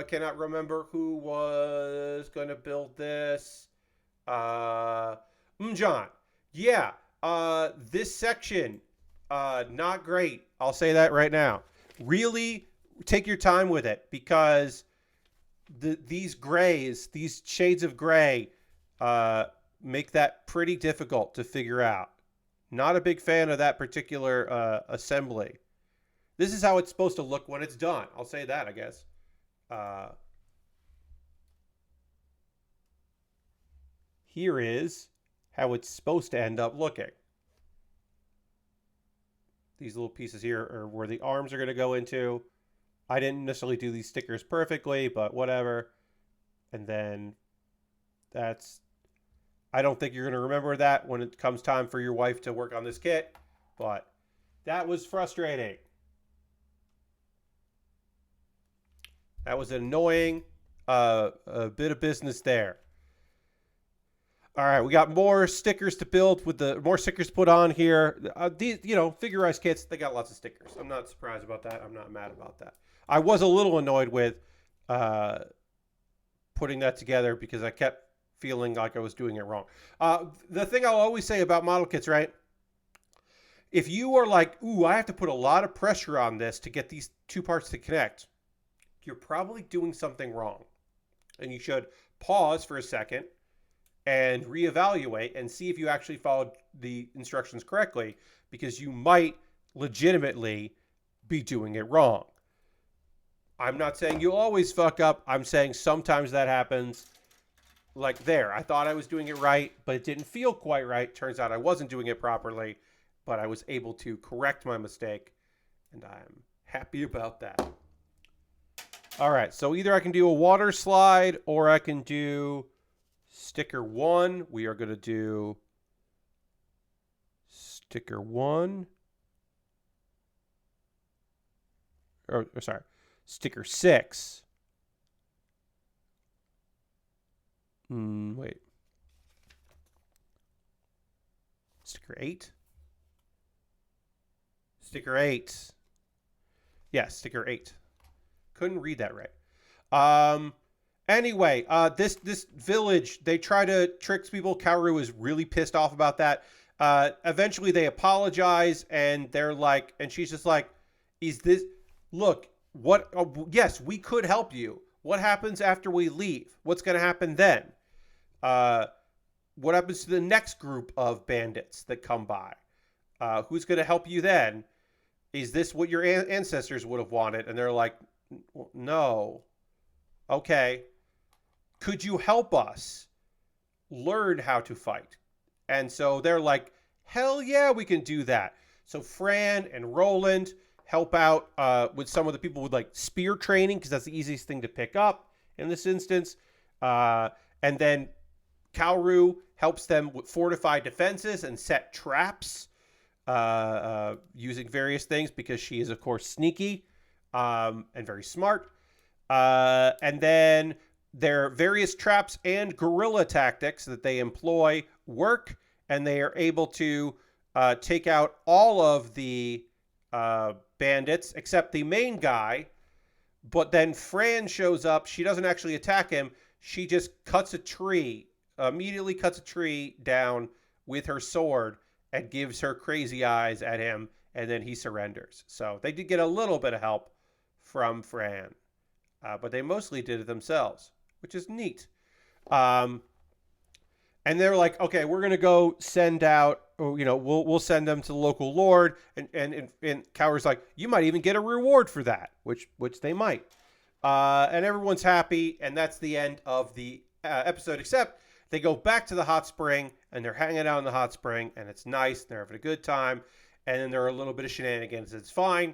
cannot remember who was going to build this. John. Yeah. This section, not great. I'll say that right now. Really take your time with it, because these grays, these shades of gray, make that pretty difficult to figure out. Not a big fan of that particular assembly. This is how it's supposed to look when it's done. I'll say that, I guess. Here is how it's supposed to end up looking. These little pieces here are where the arms are going to go into. I didn't necessarily do these stickers perfectly, but whatever. And then that's... I don't think you're going to remember that when it comes time for your wife to work on this kit, but that was frustrating. That was an annoying a bit of business there. All right, we got more stickers to build with more stickers to put on here. These, figurized kits, they got lots of stickers. I'm not surprised about that. I'm not mad about that. I was a little annoyed with putting that together because I kept feeling like I was doing it wrong. The thing I'll always say about model kits, right? If you are like, ooh, I have to put a lot of pressure on this to get these two parts to connect, you're probably doing something wrong. And you should pause for a second and reevaluate and see if you actually followed the instructions correctly, because you might legitimately be doing it wrong. I'm not saying you always fuck up. I'm saying sometimes that happens. Like there, I thought I was doing it right, but it didn't feel quite right. Turns out I wasn't doing it properly, but I was able to correct my mistake, and I'm happy about that. All right, so either I can do a water slide or I can do sticker 1. We are going to do sticker 1. Or sorry, sticker 6. Wait. Sticker 8? Sticker 8. Yeah, sticker 8. Couldn't read that right. Anyway, this village, they try to trick people. Kaoru is really pissed off about that. Eventually they apologize, and they're like, and she's just like, is this, look, what, yes, we could help you. What happens after we leave? What's going to happen then? What happens to the next group of bandits that come by? Who's going to help you then? Is this what your ancestors would have wanted? And they're like, no. Okay. Could you help us learn how to fight? And so they're like, hell yeah, we can do that. So Fran and Roland help out with some of the people with like spear training, because that's the easiest thing to pick up in this instance. And then Kaoru helps them with fortified defenses and set traps using various things, because she is, of course, sneaky and very smart. And then their various traps and guerrilla tactics that they employ work, and they are able to take out all of the bandits except the main guy. But then Fran shows up. She doesn't actually attack him. She just immediately cuts a tree down with her sword and gives her crazy eyes at him, and then he surrenders. So they did get a little bit of help from Fran, but they mostly did it themselves, which is neat. And they're like, okay, we're going to go send out we'll send them to the local lord, and Cowher's like, you might even get a reward for that, which they might. And everyone's happy, and that's the end of the episode, except they go back to the hot spring, and they're hanging out in the hot spring, and it's nice. They're having a good time, and then there are a little bit of shenanigans. It's fine.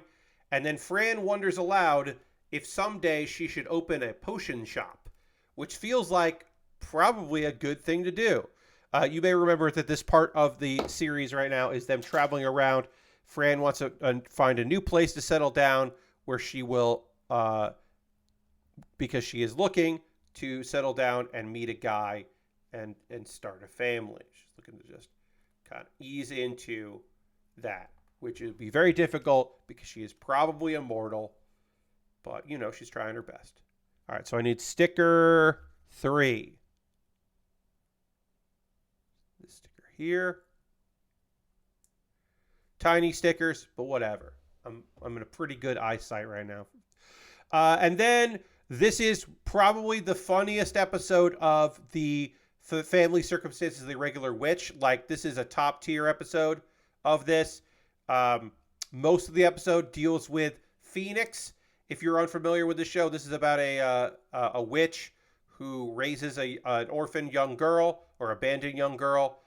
And then Fran wonders aloud if someday she should open a potion shop, which feels like probably a good thing to do. You may remember that this part of the series right now is them traveling around. Fran wants to find a new place to settle down where she will, because she is looking to settle down and meet a guy and start a family. She's looking to just kind of ease into that, which would be very difficult because she is probably immortal, but she's trying her best. All right, so I need sticker 3. This sticker here. Tiny stickers, but whatever. I'm in a pretty good eyesight right now. And then this is probably the funniest episode of the Family Circumstances of the Irregular Witch. Like, this is a top tier episode of this. Most of the episode deals with Phoenix. If you're unfamiliar with the show, this is about a witch who raises an orphan young girl or abandoned young girl,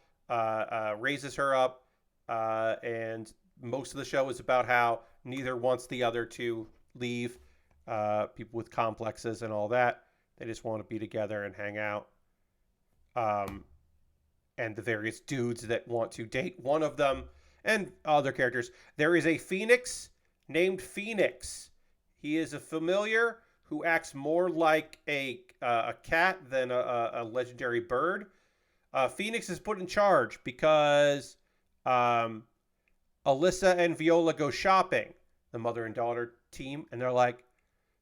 raises her up, and most of the show is about how neither wants the other to leave. People with complexes and all that. They just want to be together and hang out. And the various dudes that want to date one of them and other characters. There is a Phoenix named Phoenix. He is a familiar who acts more like a cat than a legendary bird. Phoenix is put in charge because Alyssa and Viola go shopping, the mother and daughter team, and they're like,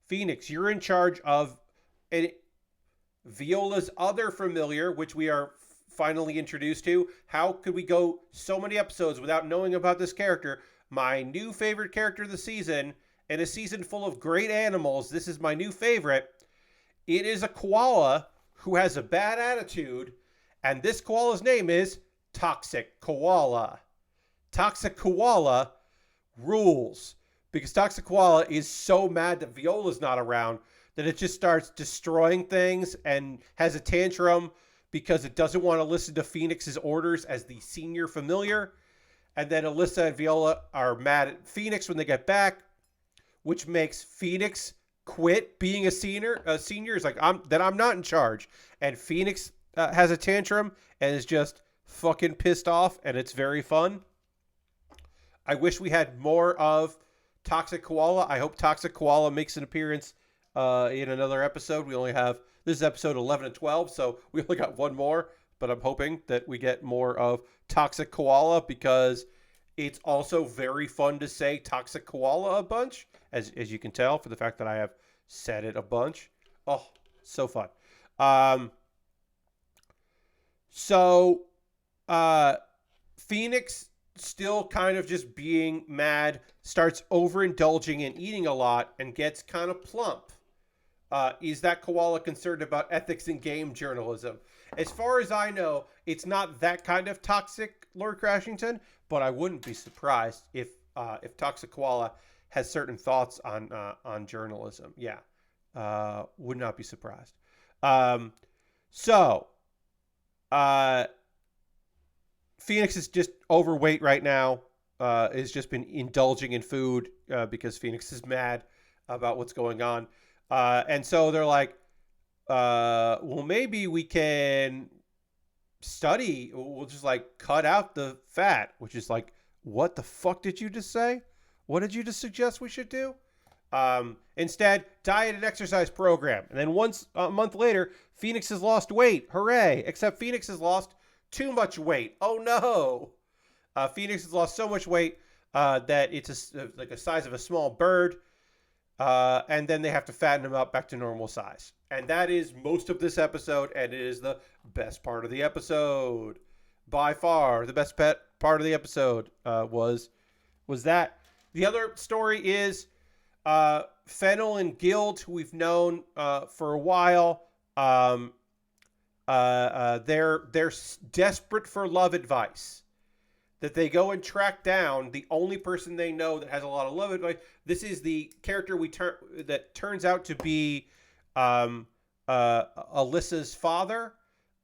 Phoenix, you're in charge of Viola's other familiar, which we are finally introduced to. How could we go so many episodes without knowing about this character? My new favorite character of the season, in a season full of great animals, this is my new favorite. It is a koala who has a bad attitude, and this koala's name is Toxic Koala. Toxic Koala rules, because Toxic Koala is so mad that Viola's not around that it just starts destroying things and has a tantrum because it doesn't want to listen to Phoenix's orders as the senior familiar. And then Alyssa and Viola are mad at Phoenix when they get back, which makes Phoenix quit being a senior. Is like, I'm not in charge. And Phoenix has a tantrum and is just fucking pissed off, and it's very fun. I wish we had more of Toxic Koala. I hope Toxic Koala makes an appearance in another episode. We only have, this is episode 11 and 12, so we only got one more, but I'm hoping that we get more of Toxic Koala, because it's also very fun to say Toxic Koala a bunch, as you can tell, for the fact that I have said it a bunch. Oh, so fun. Phoenix, still kind of just being mad, starts overindulging and eating a lot and gets kind of plump. Is that koala concerned about ethics in game journalism? As far as I know, it's not that kind of toxic, Lord Crashington, but I wouldn't be surprised if Toxic Koala has certain thoughts on journalism. Yeah, would not be surprised. Phoenix is just overweight right now. Has just been indulging in food because Phoenix is mad about what's going on. And so they're like, well, maybe we can study. We'll just like cut out the fat, which is like, what the fuck did you just say? What did you just suggest we should do? Instead, diet and exercise program. And then a month later, Phoenix has lost weight. Hooray. Except Phoenix has lost too much weight. Oh no. Phoenix has lost so much weight that it's like a size of a small bird. And then they have to fatten him up back to normal size. And that is most of this episode, and it is the best part of the episode. By far, the best part of the episode was that. The other story is Fennel and Guild, who we've known for a while. They're desperate for love advice. that they go and track down the only person they know that has a lot of love advice. This is the character that turns out to be Alyssa's father,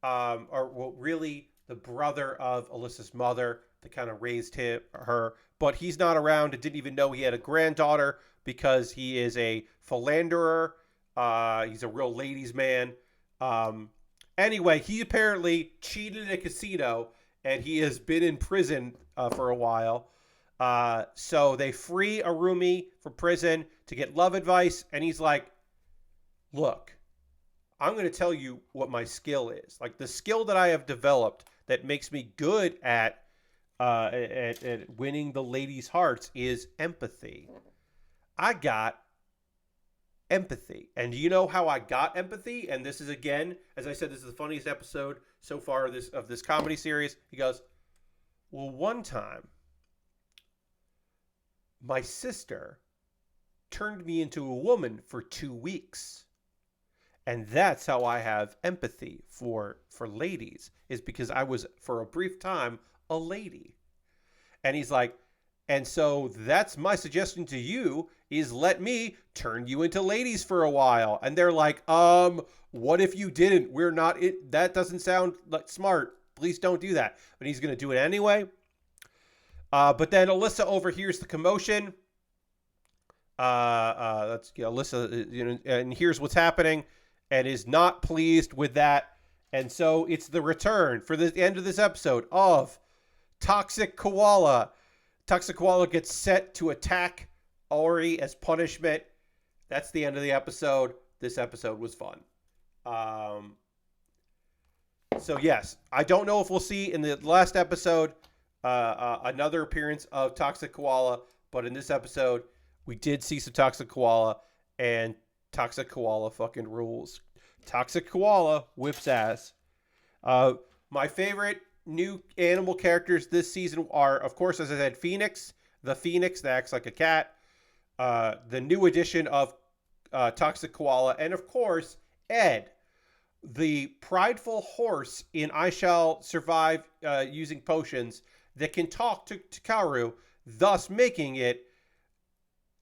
or really the brother of Alyssa's mother that kind of raised her. But he's not around and didn't even know he had a granddaughter because he is a philanderer. He's a real ladies' man. Anyway, he apparently cheated at a casino, and he has been in prison for a while. So they free Arumi from prison to get love advice, and he's like, look, I'm going to tell you what my skill is. Like, the skill that I have developed that makes me good at winning the ladies' hearts is empathy. I got empathy. And do you know how I got empathy? And this is, again, as I said, this is the funniest episode so far of this comedy series. He goes, well, one time, my sister turned me into a woman for 2 weeks. And that's how I have empathy for ladies, is because I was, for a brief time, a lady. And he's like, and so that's my suggestion to you, is let me turn you into ladies for a while. And they're like, what if you didn't? We're not it. That doesn't sound like smart. Please don't do that. But he's going to do it anyway. But then Alyssa overhears the commotion. That's Alyssa, and here's what's happening, and is not pleased with that. And so it's the return for the end of this episode of Toxic Koala. Toxic Koala gets set to attack Ori as punishment. That's the end of the episode. This episode was fun. So yes, I don't know if we'll see in the last episode another appearance of Toxic Koala, but in this episode, we did see some Toxic Koala, and Toxic Koala fucking rules. Toxic Koala whips ass. My favorite new animal characters this season are, of course, as I said, Phoenix, the Phoenix that acts like a cat, the new addition of Toxic Koala, and of course, Ed, the prideful horse in I Shall Survive using potions that can talk to Kaoru, thus making it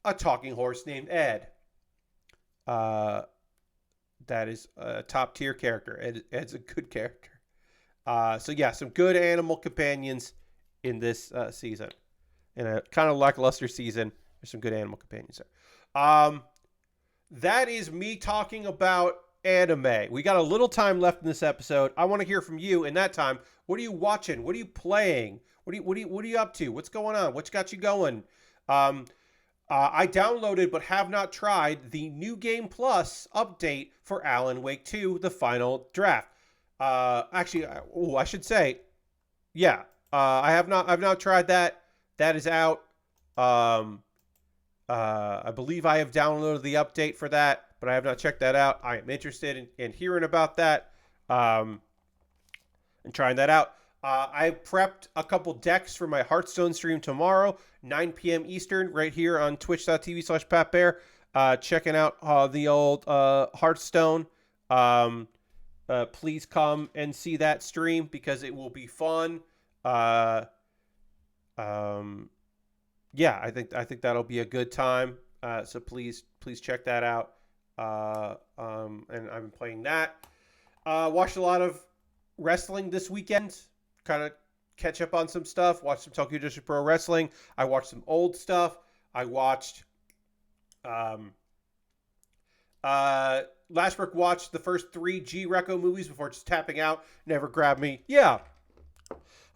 a talking horse named Ed. That is a top tier character. Ed's a good character. So yeah, some good animal companions in this season. In a kind of lackluster season, there's some good animal companions there. That is me talking about anime. We got a little time left in this episode. I want to hear from you in that time. What are you watching? What are you playing? What are you up to? What's going on? What's got you going? I downloaded but have not tried the New Game Plus update for Alan Wake 2, the final draft. Actually, I should say, yeah, I've not tried that. That is out. I believe I have downloaded the update for that, but I have not checked that out. I am interested in hearing about that, and trying that out. I prepped a couple decks for my Hearthstone stream tomorrow, 9 p.m. Eastern, right here on twitch.tv/PatBear. Checking out the old Hearthstone. Please come and see that stream because it will be fun. Yeah, I think that'll be a good time. So please check that out. And I've been playing that. Watched a lot of wrestling this weekend. Kind of catch up on some stuff. Watched some Tokyo District Pro Wrestling. I watched some old stuff. I watched Lashbrook watched the first 3 G-Reco movies before just tapping out. Never grabbed me. Yeah.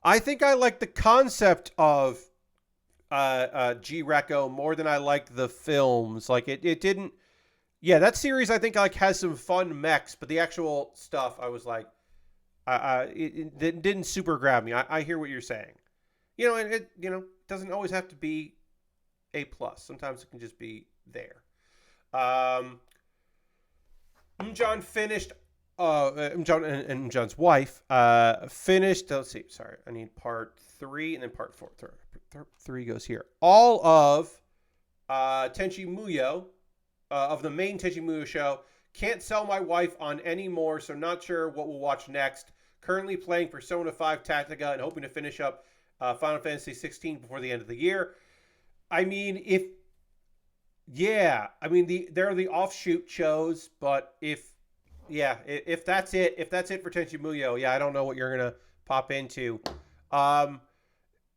I think I like the concept of G-Reco more than I like the films. Like it didn't. Yeah, that series I think like has some fun mechs, but the actual stuff I was like, it didn't super grab me. I hear what you're saying. And it doesn't always have to be A+. Sometimes it can just be there. John finished. John and John's wife finished. Let's see. Sorry, I need part 3 and then part 4. 3 goes here. All of Tenchi Muyo of the main Tenchi Muyo show. Can't sell my wife on any more, so not sure what we'll watch next. Currently playing Persona 5 Tactica and hoping to finish up Final Fantasy 16 before the end of the year. I mean, there are the offshoot shows, but if that's it for Tenchi Muyo, yeah, I don't know what you're gonna pop into. Um,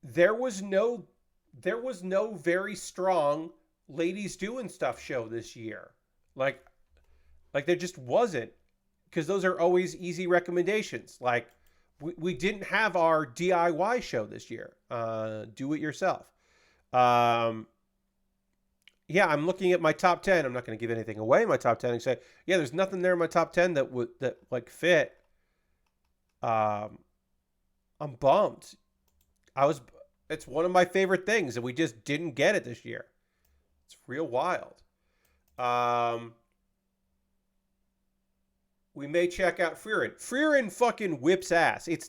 there was no very strong ladies doing stuff show this year. Like there just wasn't, because those are always easy recommendations. Like we didn't have our DIY show this year. Do it yourself. Um, yeah, I'm looking at my top 10. I'm not going to give anything away in my top 10 and say, yeah, there's nothing there in my top 10 that like fit. Um, I'm bummed. It's one of my favorite things, and we just didn't get it this year. It's real wild. We may check out Frieren. Frieren fucking whips ass. It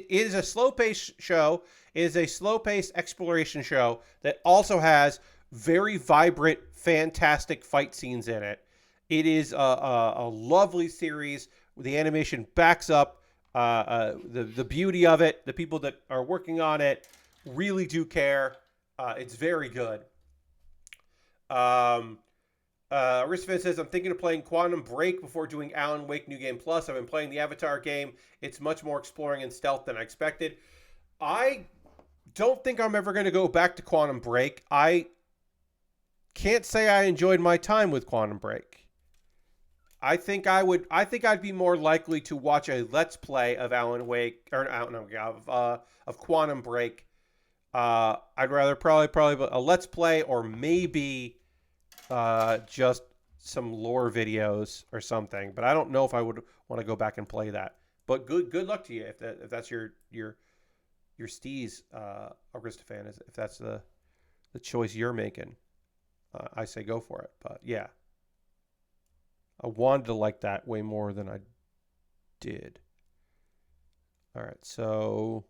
is a slow-paced show. It is a slow-paced exploration show that also has very vibrant, fantastic fight scenes in it. It is a lovely series. The animation backs up the beauty of it. The people that are working on it really do care. It's very good. Aristophan says, I'm thinking of playing Quantum Break before doing Alan Wake New Game Plus. I've been playing the Avatar game. It's much more exploring and stealth than I expected. I don't think I'm ever going to go back to Quantum Break. I can't say I enjoyed my time with Quantum Break. I think I'd be more likely to watch a Let's Play of Alan Wake, or of Quantum Break. I'd rather probably a Let's Play, or maybe just some lore videos or something. But I don't know if I would want to go back and play that. But good luck to you if that's your steez, Aristophan, if that's the choice you're making. I say go for it. But yeah, I wanted to like that way more than I did. All right, so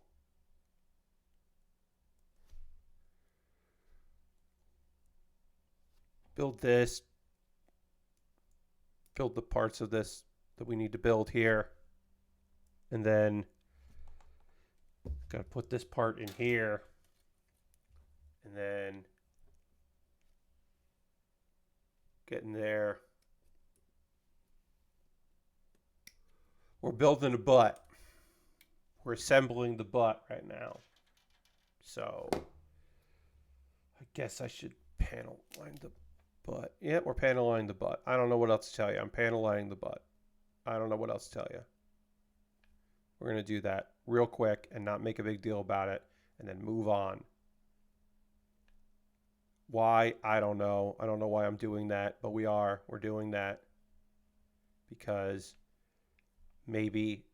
build this. Build the parts of this that we need to build here. And then got to put this part in here. And then get in there. We're building a butt. We're assembling the butt right now. So I guess I should panel line the butt. Yeah, we're panel lining the butt. I don't know what else to tell you. I'm panel lining the butt. I don't know what else to tell you. We're going to do that real quick and not make a big deal about it and then move on. Why? I don't know. I don't know why I'm doing that, but we're doing that because maybe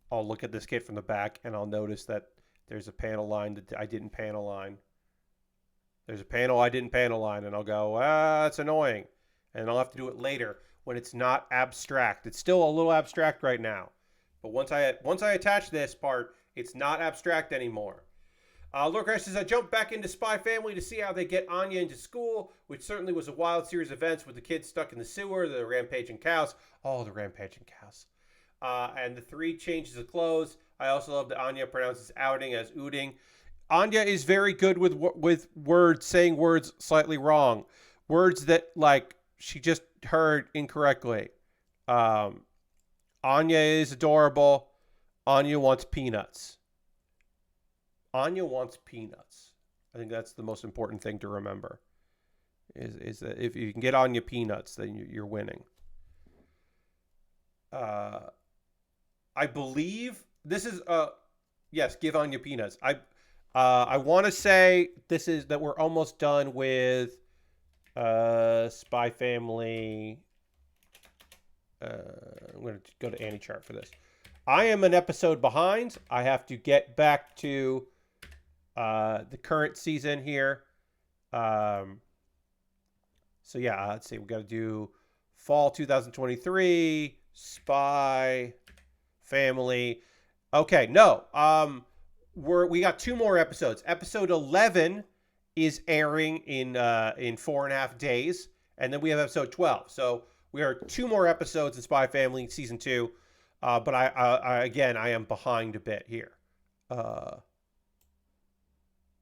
I'll look at this kit from the back and I'll notice that there's a panel line that I didn't panel line. There's a panel I didn't panel line, and I'll go, that's annoying. And I'll have to do it later when it's not abstract. It's still a little abstract right now. But once I attach this part, it's not abstract anymore. Lord Crash says, I jumped back into Spy Family to see how they get Anya into school, which certainly was a wild series of events with the kids stuck in the sewer, the rampaging cows. Oh, the rampaging cows. And the 3 changes of clothes. I also love that Anya pronounces outing as ooting. Anya is very good with words, saying words slightly wrong. Words that, like, she just heard incorrectly. Anya is adorable. Anya wants peanuts. Anya wants peanuts. I think that's the most important thing to remember. Is that if you can get Anya peanuts, then you're winning. I believe this is yes, give Anya peanuts. I want to say that we're almost done with Spy Family. I'm going to go to AniChart for this. I am an episode behind. I have to get back to the current season here. So yeah, let's see. We got to do fall 2023, Spy Family. Okay, no. We got 2 more episodes. Episode 11 is airing in 4.5 days, and then we have episode 12. So we are 2 more episodes in Spy Family season 2. But I am behind a bit here.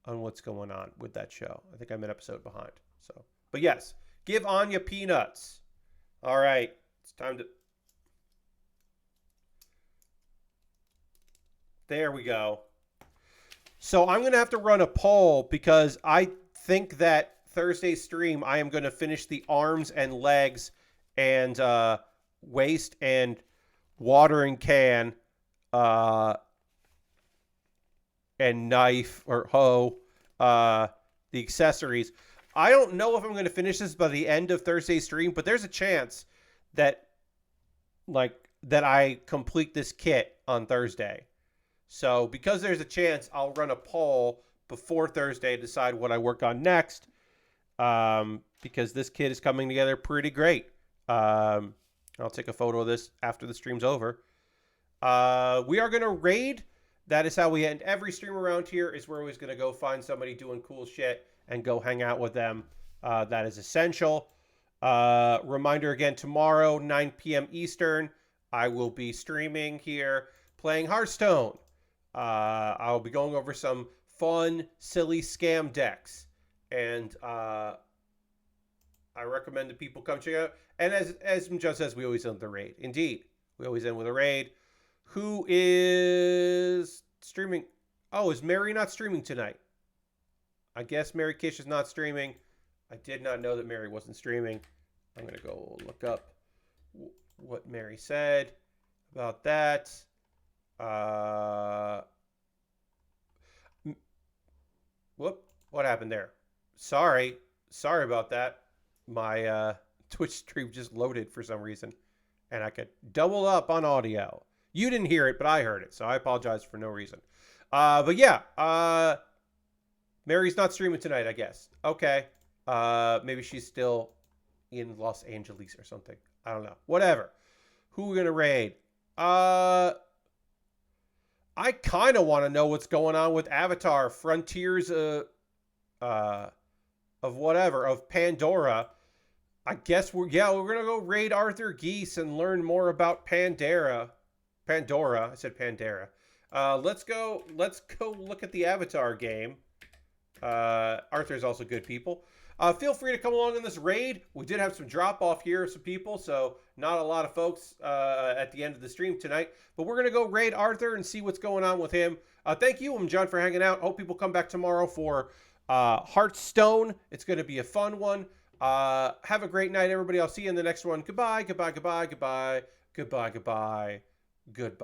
on what's going on with that show. I think I'm an episode behind. So, but yes, give Anya peanuts. All right, it's time to. There we go. So I'm gonna have to run a poll because I think that Thursday stream I am gonna finish the arms and legs and waist and watering can and knife or hoe, the accessories. I don't know if I'm going to finish this by the end of Thursday's stream, but there's a chance that I complete this kit on Thursday. So because there's a chance, I'll run a poll before Thursday to decide what I work on next. Because this kit is coming together pretty great. I'll take a photo of this after the stream's over. We are going to raid. That is how we end every stream around here, is we're always going to go find somebody doing cool shit and go hang out with them. That is essential. Reminder again, tomorrow, 9 p.m. Eastern, I will be streaming here playing Hearthstone. I'll be going over some fun, silly scam decks. And I recommend that people come check out. And as John says, we always end with a raid. Indeed, we always end with a raid. Who is streaming? Oh, is Mary not streaming tonight? I guess Mary Kish is not streaming. I did not know that Mary wasn't streaming. I'm going to go look up what Mary said about that. Whoop. What happened there? Sorry about that. My Twitch stream just loaded for some reason. And I could double up on audio. You didn't hear it, but I heard it. So I apologize for no reason. But yeah. Mary's not streaming tonight, I guess. Okay. Maybe she's still in Los Angeles or something. I don't know. Whatever. Who are we going to raid? I kind of want to know what's going on with Avatar Frontiers of Pandora. I guess we're going to go raid Arthur Geese and learn more about Pandora. I said Pandora. Let's go look at the Avatar game. Arthur's also good people. Feel free to come along in this raid. We did have some drop off here of some people, so not a lot of folks at the end of the stream tonight. But we're going to go raid Arthur and see what's going on with him. Thank you, John, for hanging out. Hope people come back tomorrow for Hearthstone. It's going to be a fun one. Have a great night, everybody. I'll see you in the next one. Goodbye, goodbye, goodbye, goodbye, goodbye, goodbye, goodbye.